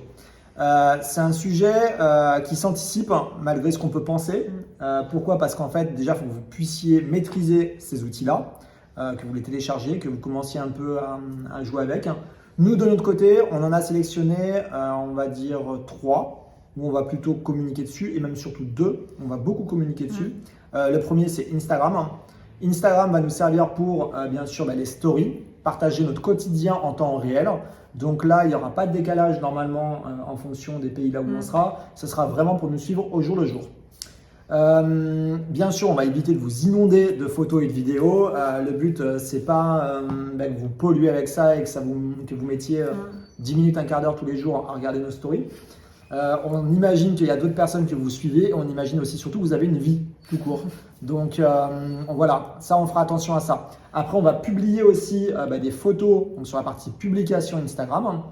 C'est un sujet qui s'anticipe malgré ce qu'on peut penser. Pourquoi? Parce qu'en fait, déjà, il faut que vous puissiez maîtriser ces outils-là, que vous les téléchargez, que vous commenciez un peu à jouer avec. Nous, de notre côté, on en a sélectionné, on va dire 3, où on va plutôt communiquer dessus, et même surtout 2, on va beaucoup communiquer dessus. Le premier, c'est Instagram. Instagram va nous servir pour, bien sûr, les stories, partager notre quotidien en temps réel. Donc là, il n'y aura pas de décalage normalement en fonction des pays là où on sera. Ce sera vraiment pour nous suivre au jour le jour. Bien sûr, on va éviter de vous inonder de photos et de vidéos. Le but, c'est pas que vous polluez avec ça et que vous mettiez 10 minutes, un quart d'heure tous les jours à regarder nos stories. On imagine qu'il y a d'autres personnes que vous suivez. On imagine aussi surtout que vous avez une vie tout court. Donc voilà, ça on fera attention à ça. Après, on va publier aussi des photos donc sur la partie publication Instagram.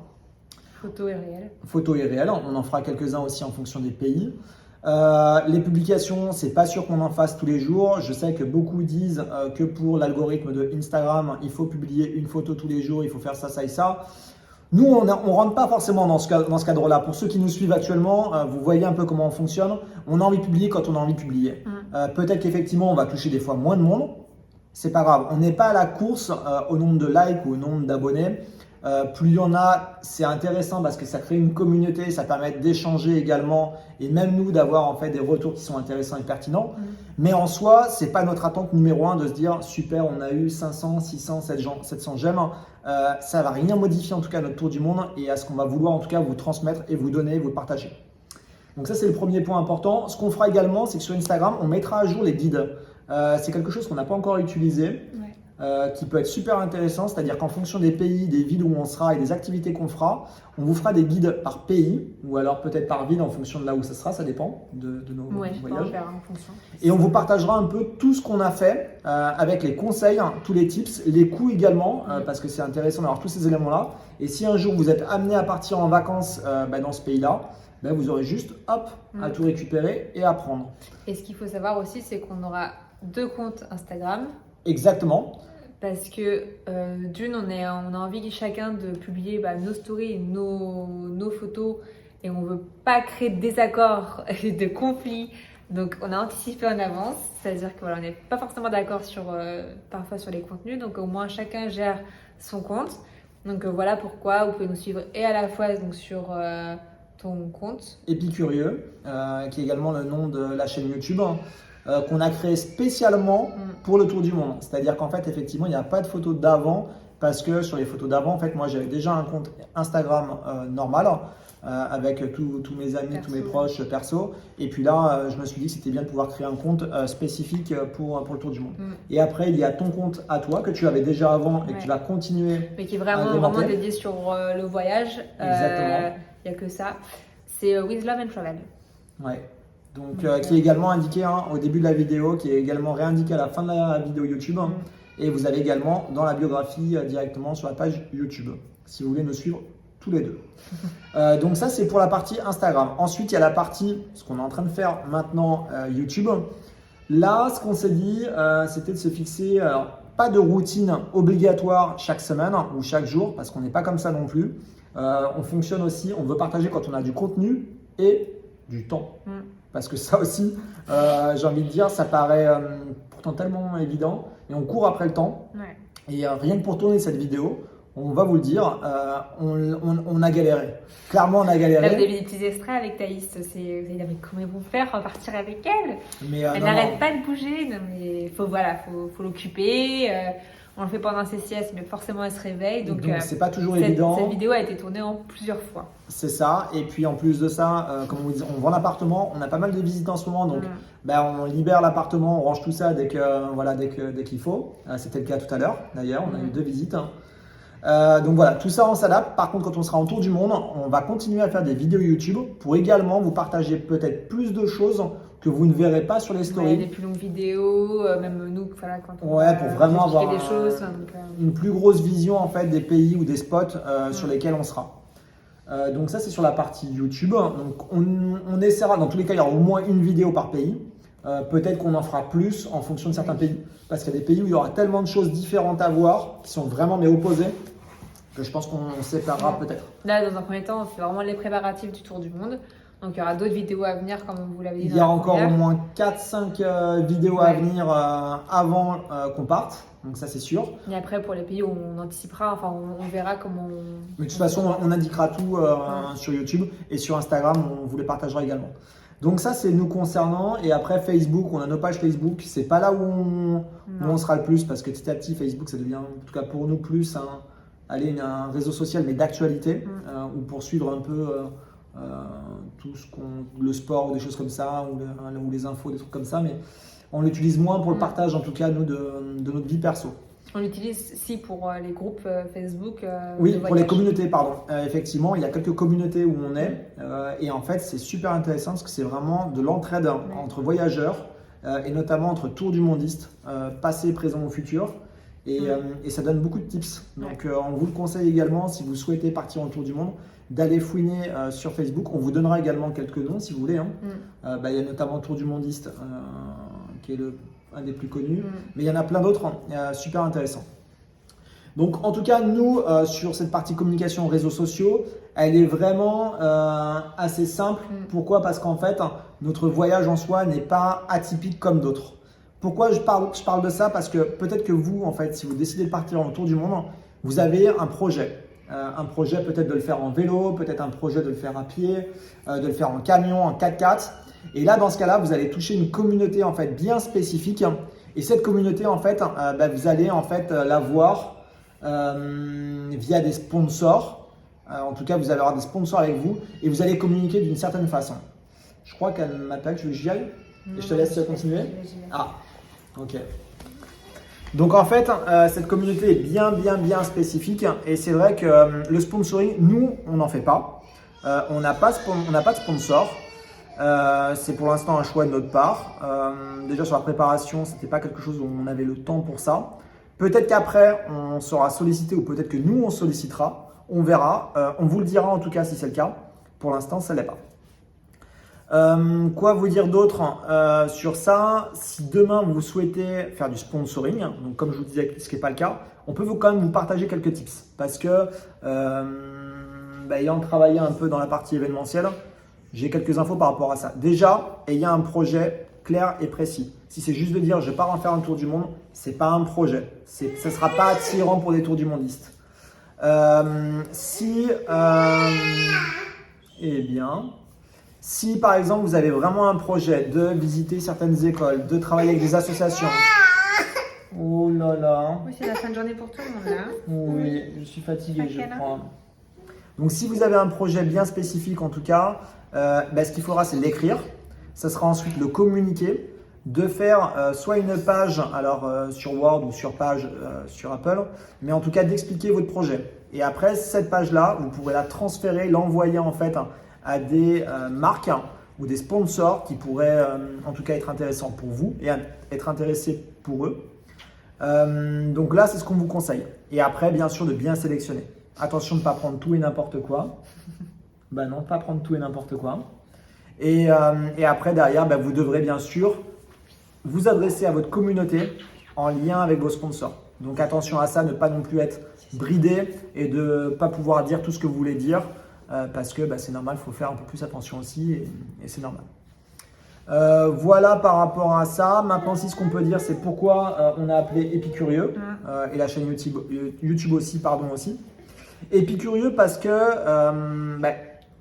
Photos et réels. Photos et réels. On en fera quelques-uns aussi en fonction des pays. Les publications, c'est pas sûr qu'on en fasse tous les jours. Je sais que beaucoup disent que pour l'algorithme de Instagram, il faut publier une photo tous les jours, il faut faire ça, ça et ça. Nous, on ne rentre pas forcément dans ce cadre-là. Pour ceux qui nous suivent actuellement, vous voyez un peu comment on fonctionne. On a envie de publier quand on a envie de publier. Peut-être qu'effectivement, on va toucher des fois moins de monde. C'est pas grave. On n'est pas à la course au nombre de likes ou au nombre d'abonnés. Plus il y en a, c'est intéressant parce que ça crée une communauté, ça permet d'échanger également et même nous d'avoir en fait des retours qui sont intéressants et pertinents. Mais en soi, c'est pas notre attente numéro 1 de se dire super, on a eu 500, 600, 700 j'aime. Ça va rien modifier en tout cas à notre tour du monde et à ce qu'on va vouloir en tout cas vous transmettre et vous donner, vous partager. Donc ça c'est le premier point important. Ce qu'on fera également, c'est que sur Instagram, on mettra à jour les guides. C'est quelque chose qu'on n'a pas encore utilisé. Qui peut être super intéressant, c'est-à-dire qu'en fonction des pays, des villes où on sera et des activités qu'on fera, on vous fera des guides par pays ou alors peut-être par ville en fonction de là où ça sera, ça dépend de nos voyages. Et on vous partagera un peu tout ce qu'on a fait avec les conseils, tous les tips, les coûts également, parce que c'est intéressant d'avoir tous ces éléments-là. Et si un jour vous êtes amené à partir en vacances dans ce pays-là, vous aurez juste à tout récupérer et à prendre. Et ce qu'il faut savoir aussi, c'est qu'on aura 2 comptes Instagram. Exactement. Parce que d'une, on a envie chacun de publier nos stories, nos photos et on ne veut pas créer de désaccords et de conflits. Donc on a anticipé en avance, c'est-à-dire qu'on n'est pas forcément d'accord parfois sur les contenus. Donc au moins chacun gère son compte. Donc voilà pourquoi vous pouvez nous suivre et à la fois donc, sur ton compte. Épicurieux, qui est également le nom de la chaîne YouTube. Qu'on a créé spécialement pour le tour du monde. C'est-à-dire qu'en fait, effectivement, il n'y a pas de photos d'avant parce que sur les photos d'avant, en fait, moi, j'avais déjà un compte Instagram normal avec tous mes amis, tous mes proches perso. Et puis là, je me suis dit que c'était bien de pouvoir créer un compte spécifique pour le tour du monde. Et après, il y a ton compte à toi que tu avais déjà avant et que tu vas continuer. Mais qui est vraiment dédié sur le voyage. Exactement. Il n'y a que ça. C'est With Love and Travel. Ouais. Donc, qui est également indiqué au début de la vidéo, qui est également réindiqué à la fin de la vidéo YouTube. Et vous avez également dans la biographie directement sur la page YouTube, si vous voulez nous suivre tous les deux. Donc ça, c'est pour la partie Instagram. Ensuite, il y a la partie, ce qu'on est en train de faire maintenant, YouTube. Là, ce qu'on s'est dit, c'était de se fixer, pas de routine obligatoire chaque semaine ou chaque jour, parce qu'on n'est pas comme ça non plus. On fonctionne aussi, on veut partager quand on a du contenu et du temps. parce que ça aussi, j'ai envie de dire, ça paraît pourtant tellement évident et on court après le temps. Ouais. Et rien que pour tourner cette vidéo, on va vous le dire, on a galéré. Clairement, on a galéré. Là, vous avez des petits extraits avec Thaïs. Vous allez dire, mais comment ils vont faire pour partir avec elle? Mais, elle n'arrête pas de bouger. Non, mais faut l'occuper. On le fait pendant ses siestes, mais forcément, elle se réveille. Donc c'est pas toujours évident. Cette vidéo a été tournée en plusieurs fois. C'est ça. Et puis, en plus de ça, comme on vous dit, on vend l'appartement. On a pas mal de visites en ce moment. Donc, on libère l'appartement, on range tout ça dès qu'il faut. C'était le cas tout à l'heure, d'ailleurs. On a eu 2 visites. Donc voilà, tout ça on s'adapte. Par contre, quand on sera en tour du monde, on va continuer à faire des vidéos YouTube pour également vous partager peut-être plus de choses que vous ne verrez pas sur les stories. Des plus longues vidéos, même nous, voilà, quand on pour vraiment avoir des choses, une plus grosse vision en fait des pays ou des spots sur lesquels on sera. Donc ça c'est sur la partie YouTube. Donc on essaiera, dans tous les cas il y aura au moins une vidéo par pays. Peut-être qu'on en fera plus en fonction de certains pays, parce qu'il y a des pays où il y aura tellement de choses différentes à voir qui sont vraiment mais opposées, que je pense qu'on séparera peut-être. Là, dans un premier temps, on fait vraiment les préparatifs du tour du monde. Donc, il y aura d'autres vidéos à venir, comme vous l'avez dit. Il y a encore au moins 4-5 vidéos à venir avant qu'on parte. Donc, ça, c'est sûr. Et après, pour les pays où on anticipera, enfin, on verra comment Mais de toute façon, on indiquera tout sur YouTube et sur Instagram, on vous les partagera également. Donc, ça, c'est nous concernant. Et après, Facebook, on a nos pages Facebook. C'est pas là où on sera le plus, parce que petit à petit, Facebook, ça devient, en tout cas pour nous, plus un réseau social, mais d'actualité, ou pour suivre un peu tout le sport ou des choses comme ça, ou les infos, des trucs comme ça, mais on l'utilise moins pour le partage, en tout cas, nous, de notre vie perso. On l'utilise si pour les groupes Facebook. Oui, pour les communautés, pardon. Effectivement, il y a quelques communautés où on est, et en fait, c'est super intéressant parce que c'est vraiment de l'entraide entre voyageurs, et notamment entre tours du mondiste, passé, présent ou futur. Et ça donne beaucoup de tips. Donc, on vous le conseille également, si vous souhaitez partir en tour du monde, d'aller fouiner sur Facebook. On vous donnera également quelques noms si vous voulez. Il y a notamment Tour du Mondiste, qui est un des plus connus. Mais il y en a plein d'autres, super intéressants. Donc, en tout cas, nous, sur cette partie communication réseaux sociaux, elle est vraiment assez simple. Pourquoi? Parce qu'en fait, notre voyage en soi n'est pas atypique comme d'autres. Pourquoi je parle de ça? Parce que peut-être que vous, en fait, si vous décidez de partir en tour du monde, vous avez un projet. Un projet peut-être de le faire en vélo, peut-être un projet de le faire à pied, de le faire en camion, en 4x4. Et là, dans ce cas-là, vous allez toucher une communauté en fait bien spécifique. Et cette communauté, en fait, vous allez en fait la voir via des sponsors. En tout cas, vous allez avoir des sponsors avec vous et vous allez communiquer d'une certaine façon. Je crois qu'elle m'appelle, tu veux que j'y aille? Et je te laisse continuer. Ah, ok. Donc en fait, cette communauté est bien spécifique et c'est vrai que le sponsoring, nous, on n'en fait pas. On n'a pas de sponsor. C'est pour l'instant un choix de notre part. Déjà sur la préparation, c'était pas quelque chose où on avait le temps pour ça. Peut-être qu'après, on sera sollicité ou peut-être que nous, on sollicitera. On verra. On vous le dira en tout cas si c'est le cas. Pour l'instant, ça ne l'est pas. Quoi vous dire d'autre sur ça? Si demain vous souhaitez faire du sponsoring, donc comme je vous disais, ce qui n'est pas le cas, on peut quand même vous partager quelques tips parce que ayant travaillé un peu dans la partie événementielle, j'ai quelques infos par rapport à ça. Déjà, ayez un projet clair et précis. Si c'est juste de dire je pars en faire un tour du monde, c'est pas un projet. Ça ne sera pas attirant pour des tours du mondistes. Si par exemple vous avez vraiment un projet de visiter certaines écoles, de travailler avec des associations. Oh là là. Oui, c'est la fin de journée pour tout le monde là. Oui, je suis fatigué, je crois. Donc si vous avez un projet bien spécifique en tout cas, ce qu'il faudra c'est l'écrire. Ça sera ensuite le communiquer, de faire soit une page sur Word ou sur page sur Apple, mais en tout cas d'expliquer votre projet. Et après cette page-là, vous pourrez la transférer, l'envoyer en fait à des marques ou des sponsors qui pourraient en tout cas être intéressants pour vous et être intéressés pour eux. Donc là, c'est ce qu'on vous conseille. Et après, bien sûr, de bien sélectionner. Attention de ne pas prendre tout et n'importe quoi. Non, pas prendre tout et n'importe quoi. Et après, derrière, vous devrez bien sûr vous adresser à votre communauté en lien avec vos sponsors. Donc attention à ça, ne pas non plus être bridé et de ne pas pouvoir dire tout ce que vous voulez dire. Parce que c'est normal, il faut faire un peu plus attention aussi et c'est normal. Voilà par rapport à ça. Maintenant, si ce qu'on peut dire, c'est pourquoi on a appelé Épicurieux et la chaîne YouTube aussi, pardon aussi. Épicurieux parce que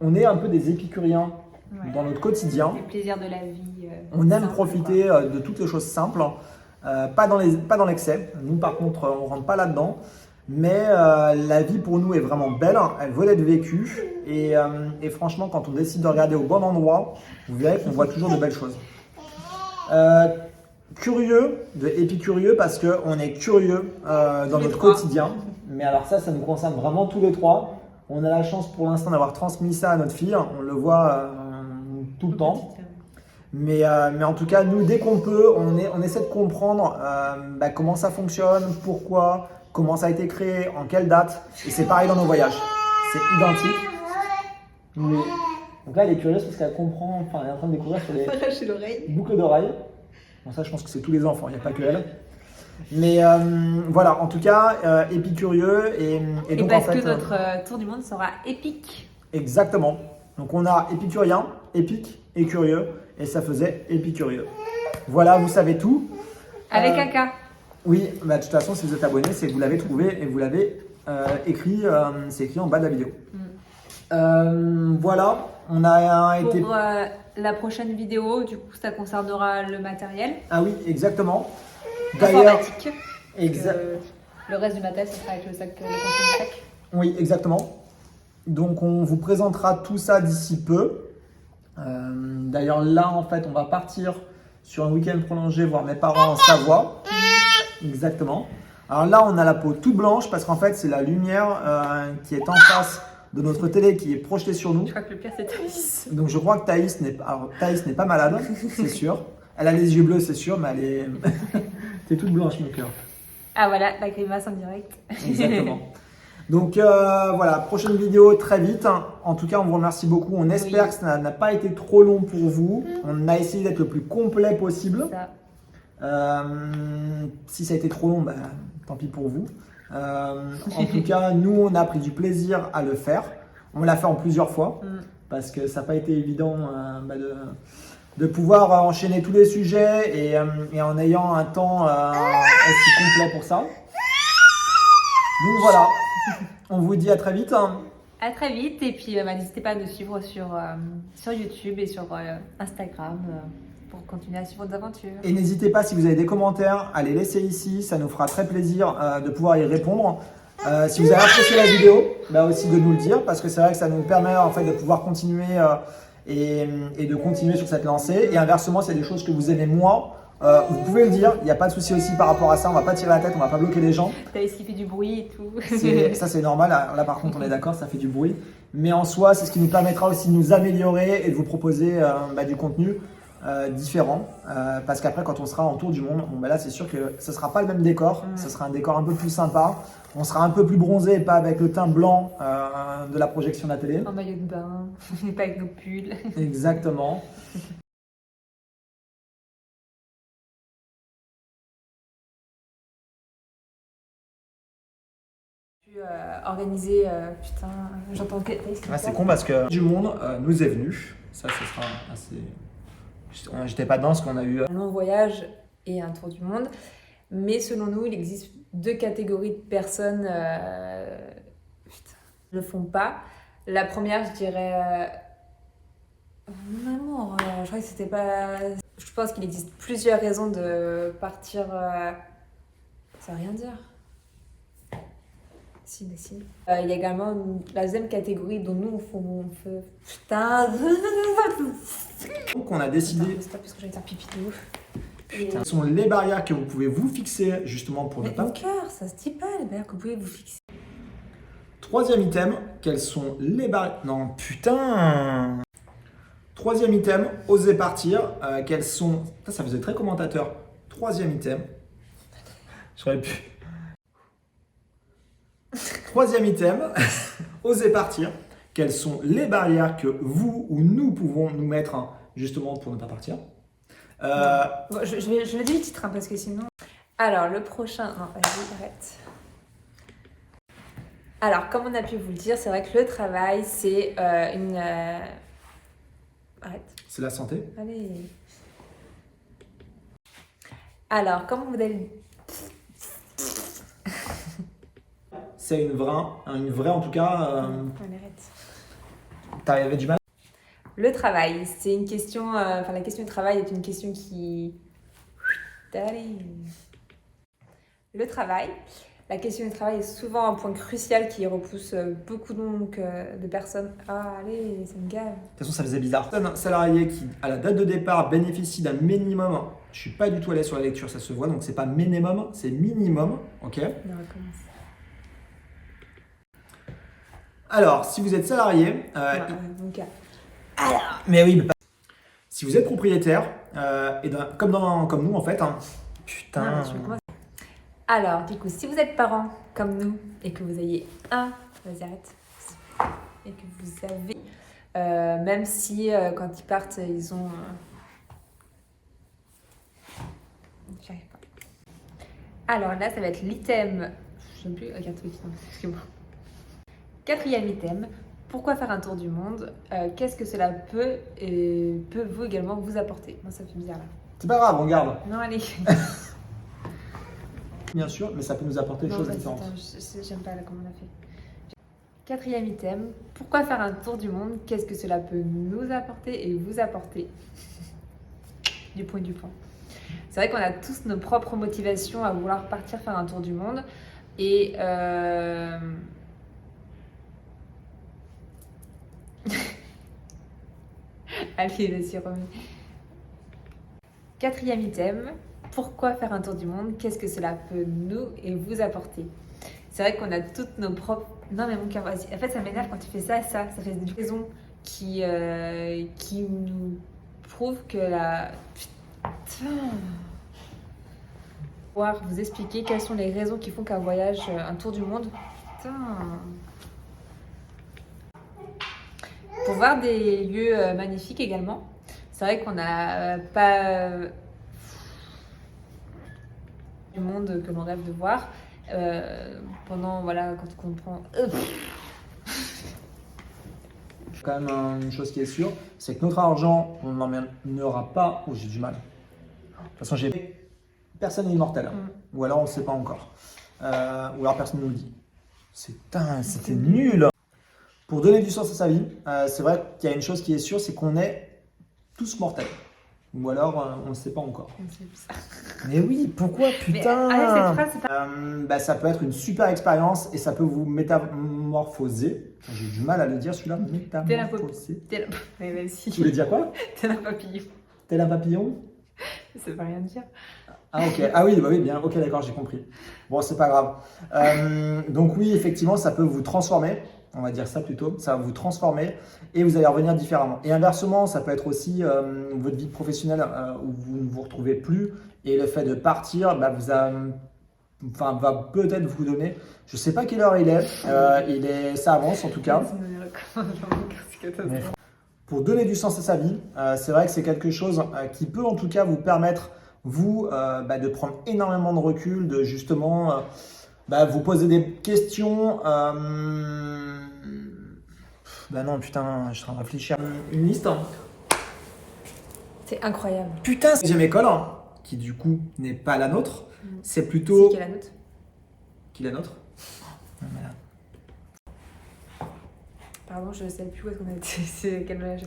on est un peu des épicuriens dans notre quotidien. Les plaisirs de la vie. On aime profiter de toutes les choses simples, pas dans l'excès. Nous, par contre, on ne rentre pas là-dedans. Mais la vie pour nous est vraiment belle, elle vaut d'être vécue. Et franchement, quand on décide de regarder au bon endroit, vous verrez qu'on voit toujours de belles choses. Curieux, épicurieux, parce qu'on est curieux dans notre quotidien. Mais alors ça nous concerne vraiment tous les trois. On a la chance pour l'instant d'avoir transmis ça à notre fille. On le voit tout le temps. Mais en tout cas, nous, dès qu'on peut, on essaie de comprendre comment ça fonctionne, pourquoi, comment ça a été créé, en quelle date. Et c'est pareil dans nos voyages. C'est identique. Mais... Donc là, elle est curieuse parce qu'elle comprend, elle est en train de découvrir sur les boucles d'oreilles. Bon, ça, je pense que c'est tous les enfants, il n'y a pas que elle. Mais voilà, en tout cas, épicurieux. Et donc, parce que notre tour du monde sera épique. Exactement. Donc on a épicurien, épique et curieux. Et ça faisait épicurieux. Voilà, vous savez tout. Avec un K. Oui, de toute façon, si vous êtes abonné, c'est que vous l'avez trouvé et vous l'avez écrit. C'est écrit en bas de la vidéo. Voilà, on a été... Pour la prochaine vidéo, du coup, ça concernera le matériel. Ah oui, exactement. Informatique. Exact. Le reste du matériel, ce sera avec le sac, le contenu du sac. Oui, exactement. Donc, on vous présentera tout ça d'ici peu. D'ailleurs, là, en fait, on va partir sur un week-end prolongé voir mes parents en Savoie. Exactement. Alors là, on a la peau toute blanche parce qu'en fait, c'est la lumière qui est en face de notre télé qui est projetée sur nous. Je crois que le pire, c'est Thaïs. Donc, je crois que Thaïs n'est pas malade, c'est sûr. Elle a les yeux bleus, c'est sûr, mais elle est... T'es toute blanche, mon cœur. Ah voilà, la grimace en direct. Exactement. Donc voilà, prochaine vidéo très vite. En tout cas, on vous remercie beaucoup. On espère que ça n'a pas été trop long pour vous. On a essayé d'être le plus complet possible. Si ça a été trop long, tant pis pour vous. En tout cas, nous, on a pris du plaisir à le faire. On l'a fait en plusieurs fois parce que ça n'a pas été évident de pouvoir enchaîner tous les sujets et en ayant un temps aussi complet pour ça. Donc voilà, on vous dit à très vite. À très vite et puis n'hésitez pas à nous suivre sur YouTube et sur Instagram pour continuer à suivre nos aventures. Et n'hésitez pas, si vous avez des commentaires, à les laisser ici, ça nous fera très plaisir de pouvoir y répondre. Si vous avez apprécié la vidéo, aussi de nous le dire parce que c'est vrai que ça nous permet en fait de pouvoir continuer et de continuer sur cette lancée. Et inversement, s'il y a des choses que vous aimez moins, vous pouvez le dire, il n'y a pas de souci aussi par rapport à ça, on ne va pas tirer la tête, on ne va pas bloquer les gens. T'as ce qui fait du bruit et tout. Ça c'est normal, là par contre on est d'accord, ça fait du bruit. Mais en soi, c'est ce qui nous permettra aussi de nous améliorer et de vous proposer du contenu différent. Parce qu'après quand on sera en tour du monde, là c'est sûr que ce ne sera pas le même décor, ce sera un décor un peu plus sympa. On sera un peu plus bronzé, pas avec le teint blanc de la projection de la télé. En maillot de bain, pas avec nos pulls. Exactement. Organiser, putain, j'entends que... C'est con parce que du monde nous est venu. Ça, ce sera assez... J'étais pas dedans parce qu'on a eu... Un long voyage et un tour du monde. Mais selon nous, il existe deux catégories de personnes ne le font pas. La première, je dirais... Mon amour, je crois que c'était pas... Je pense qu'il existe plusieurs raisons de partir... Ça veut rien dire. Si, mais si. Il y a également la deuxième catégorie dont nous, on fait... Putain. Donc on a décidé... C'est pas parce que j'allais faire pipi de ouf. Ce sont les barrières que vous pouvez vous fixer justement pour ne pas... Mon cœur, ça se dit pas les barrières que vous pouvez vous fixer. Troisième item, quelles sont les barrières... Non, putain. Troisième item, oser partir. Quelles sont... Ça faisait très commentateur. Troisième item. J'aurais pu... Troisième item, oser partir. Quelles sont les barrières que vous ou nous pouvons nous mettre justement pour ne pas partir? Bon, je le dis le titre parce que sinon... Alors, le prochain... Non, vas-y, arrête. Alors, comme on a pu vous le dire, c'est vrai que le travail, c'est une... Arrête. C'est la santé. Allez. Alors, comment vous allez... C'est une vraie en tout cas. On arrête. T'avais du mal? Le travail, c'est une question... Enfin, la question du travail est une question qui... Allez. Le travail. La question du travail est souvent un point crucial qui repousse beaucoup de personnes. Ah, allez, ça me gave. De toute façon, ça faisait bizarre. Un salarié qui, à la date de départ, bénéficie d'un minimum. Je suis pas du tout allé sur la lecture, ça se voit, donc c'est pas minimum, c'est minimum. Ok. On recommence. Alors, si vous êtes salarié, donc, mais oui, mais pas... Si vous êtes propriétaire, comme nous en fait, hein, putain. Alors, du coup, si vous êtes parent comme nous et que vous ayez vas-y arrête, et que vous avez, même si quand ils partent, ils ont... J'arrive pas. Alors là, ça va être l'item, je ne sais plus, regarde, excuse-moi. 4e item, pourquoi faire un tour du monde? Qu'est-ce que cela peut vous également vous apporter? Moi, ça fait bizarre là. C'est pas grave, on garde. Non, allez. Bien sûr, mais ça peut nous apporter des choses différentes. Attends, j'aime pas là comment on a fait. 4e item, pourquoi faire un tour du monde? Qu'est-ce que cela peut nous apporter et vous apporter? Du point. C'est vrai qu'on a tous nos propres motivations à vouloir partir faire un tour du monde. Et allez, vas-y, remets. 4e item, pourquoi faire un tour du monde? Qu'est-ce que cela peut nous et vous apporter? C'est vrai qu'on a toutes nos propres... Non mais mon cœur, vas-y. En fait, ça m'énerve quand tu fais ça fait des raisons qui nous prouvent que la... Putain... Pouvoir vous expliquer quelles sont les raisons qui font qu'un voyage, un tour du monde... Putain... Pour voir des lieux magnifiques également. C'est vrai qu'on n'a pas du monde que l'on rêve de voir. Pendant, voilà, quand on prend... Quand même une chose qui est sûre, c'est que notre argent, on n'emmènera pas... Oh, j'ai du mal. De toute façon, personne n'est immortel. Ou alors on ne sait pas encore. Ou alors personne ne nous le dit. C'était nul. Pour donner du sens à sa vie, c'est vrai qu'il y a une chose qui est sûre, c'est qu'on est tous mortels. Ou alors, on ne sait pas encore. Mais oui, pourquoi, putain? Mais, cette phrase, ça peut être une super expérience et ça peut vous métamorphoser. J'ai du mal à le dire celui-là, métamorphoser. Tu voulais dire quoi? Tel un papillon. Tel un papillon? Ça veut rien dire. Ah ok, ah oui, bah oui, bien, ok, d'accord, j'ai compris. Bon, c'est pas grave. Donc oui, effectivement, ça peut vous transformer. On va dire ça plutôt, ça va vous transformer et vous allez revenir différemment. Et inversement, ça peut être aussi votre vie professionnelle où vous ne vous retrouvez plus et le fait de partir va peut-être vous donner, je ne sais pas quelle heure il est, ça avance en tout cas. Mais pour donner du sens à sa vie, c'est vrai que c'est quelque chose qui peut en tout cas vous permettre, vous, de prendre énormément de recul, de justement... vous posez des questions. Non, putain, je suis en train de réfléchir. Une liste. C'est incroyable. Putain, c'est deuxième école, qui du coup n'est pas la nôtre. C'est plutôt. C'est qui est la nôtre? Qui est la nôtre? Non, mais là. Pardon, je ne sais plus où est-ce qu'on a été. C'est quel âge?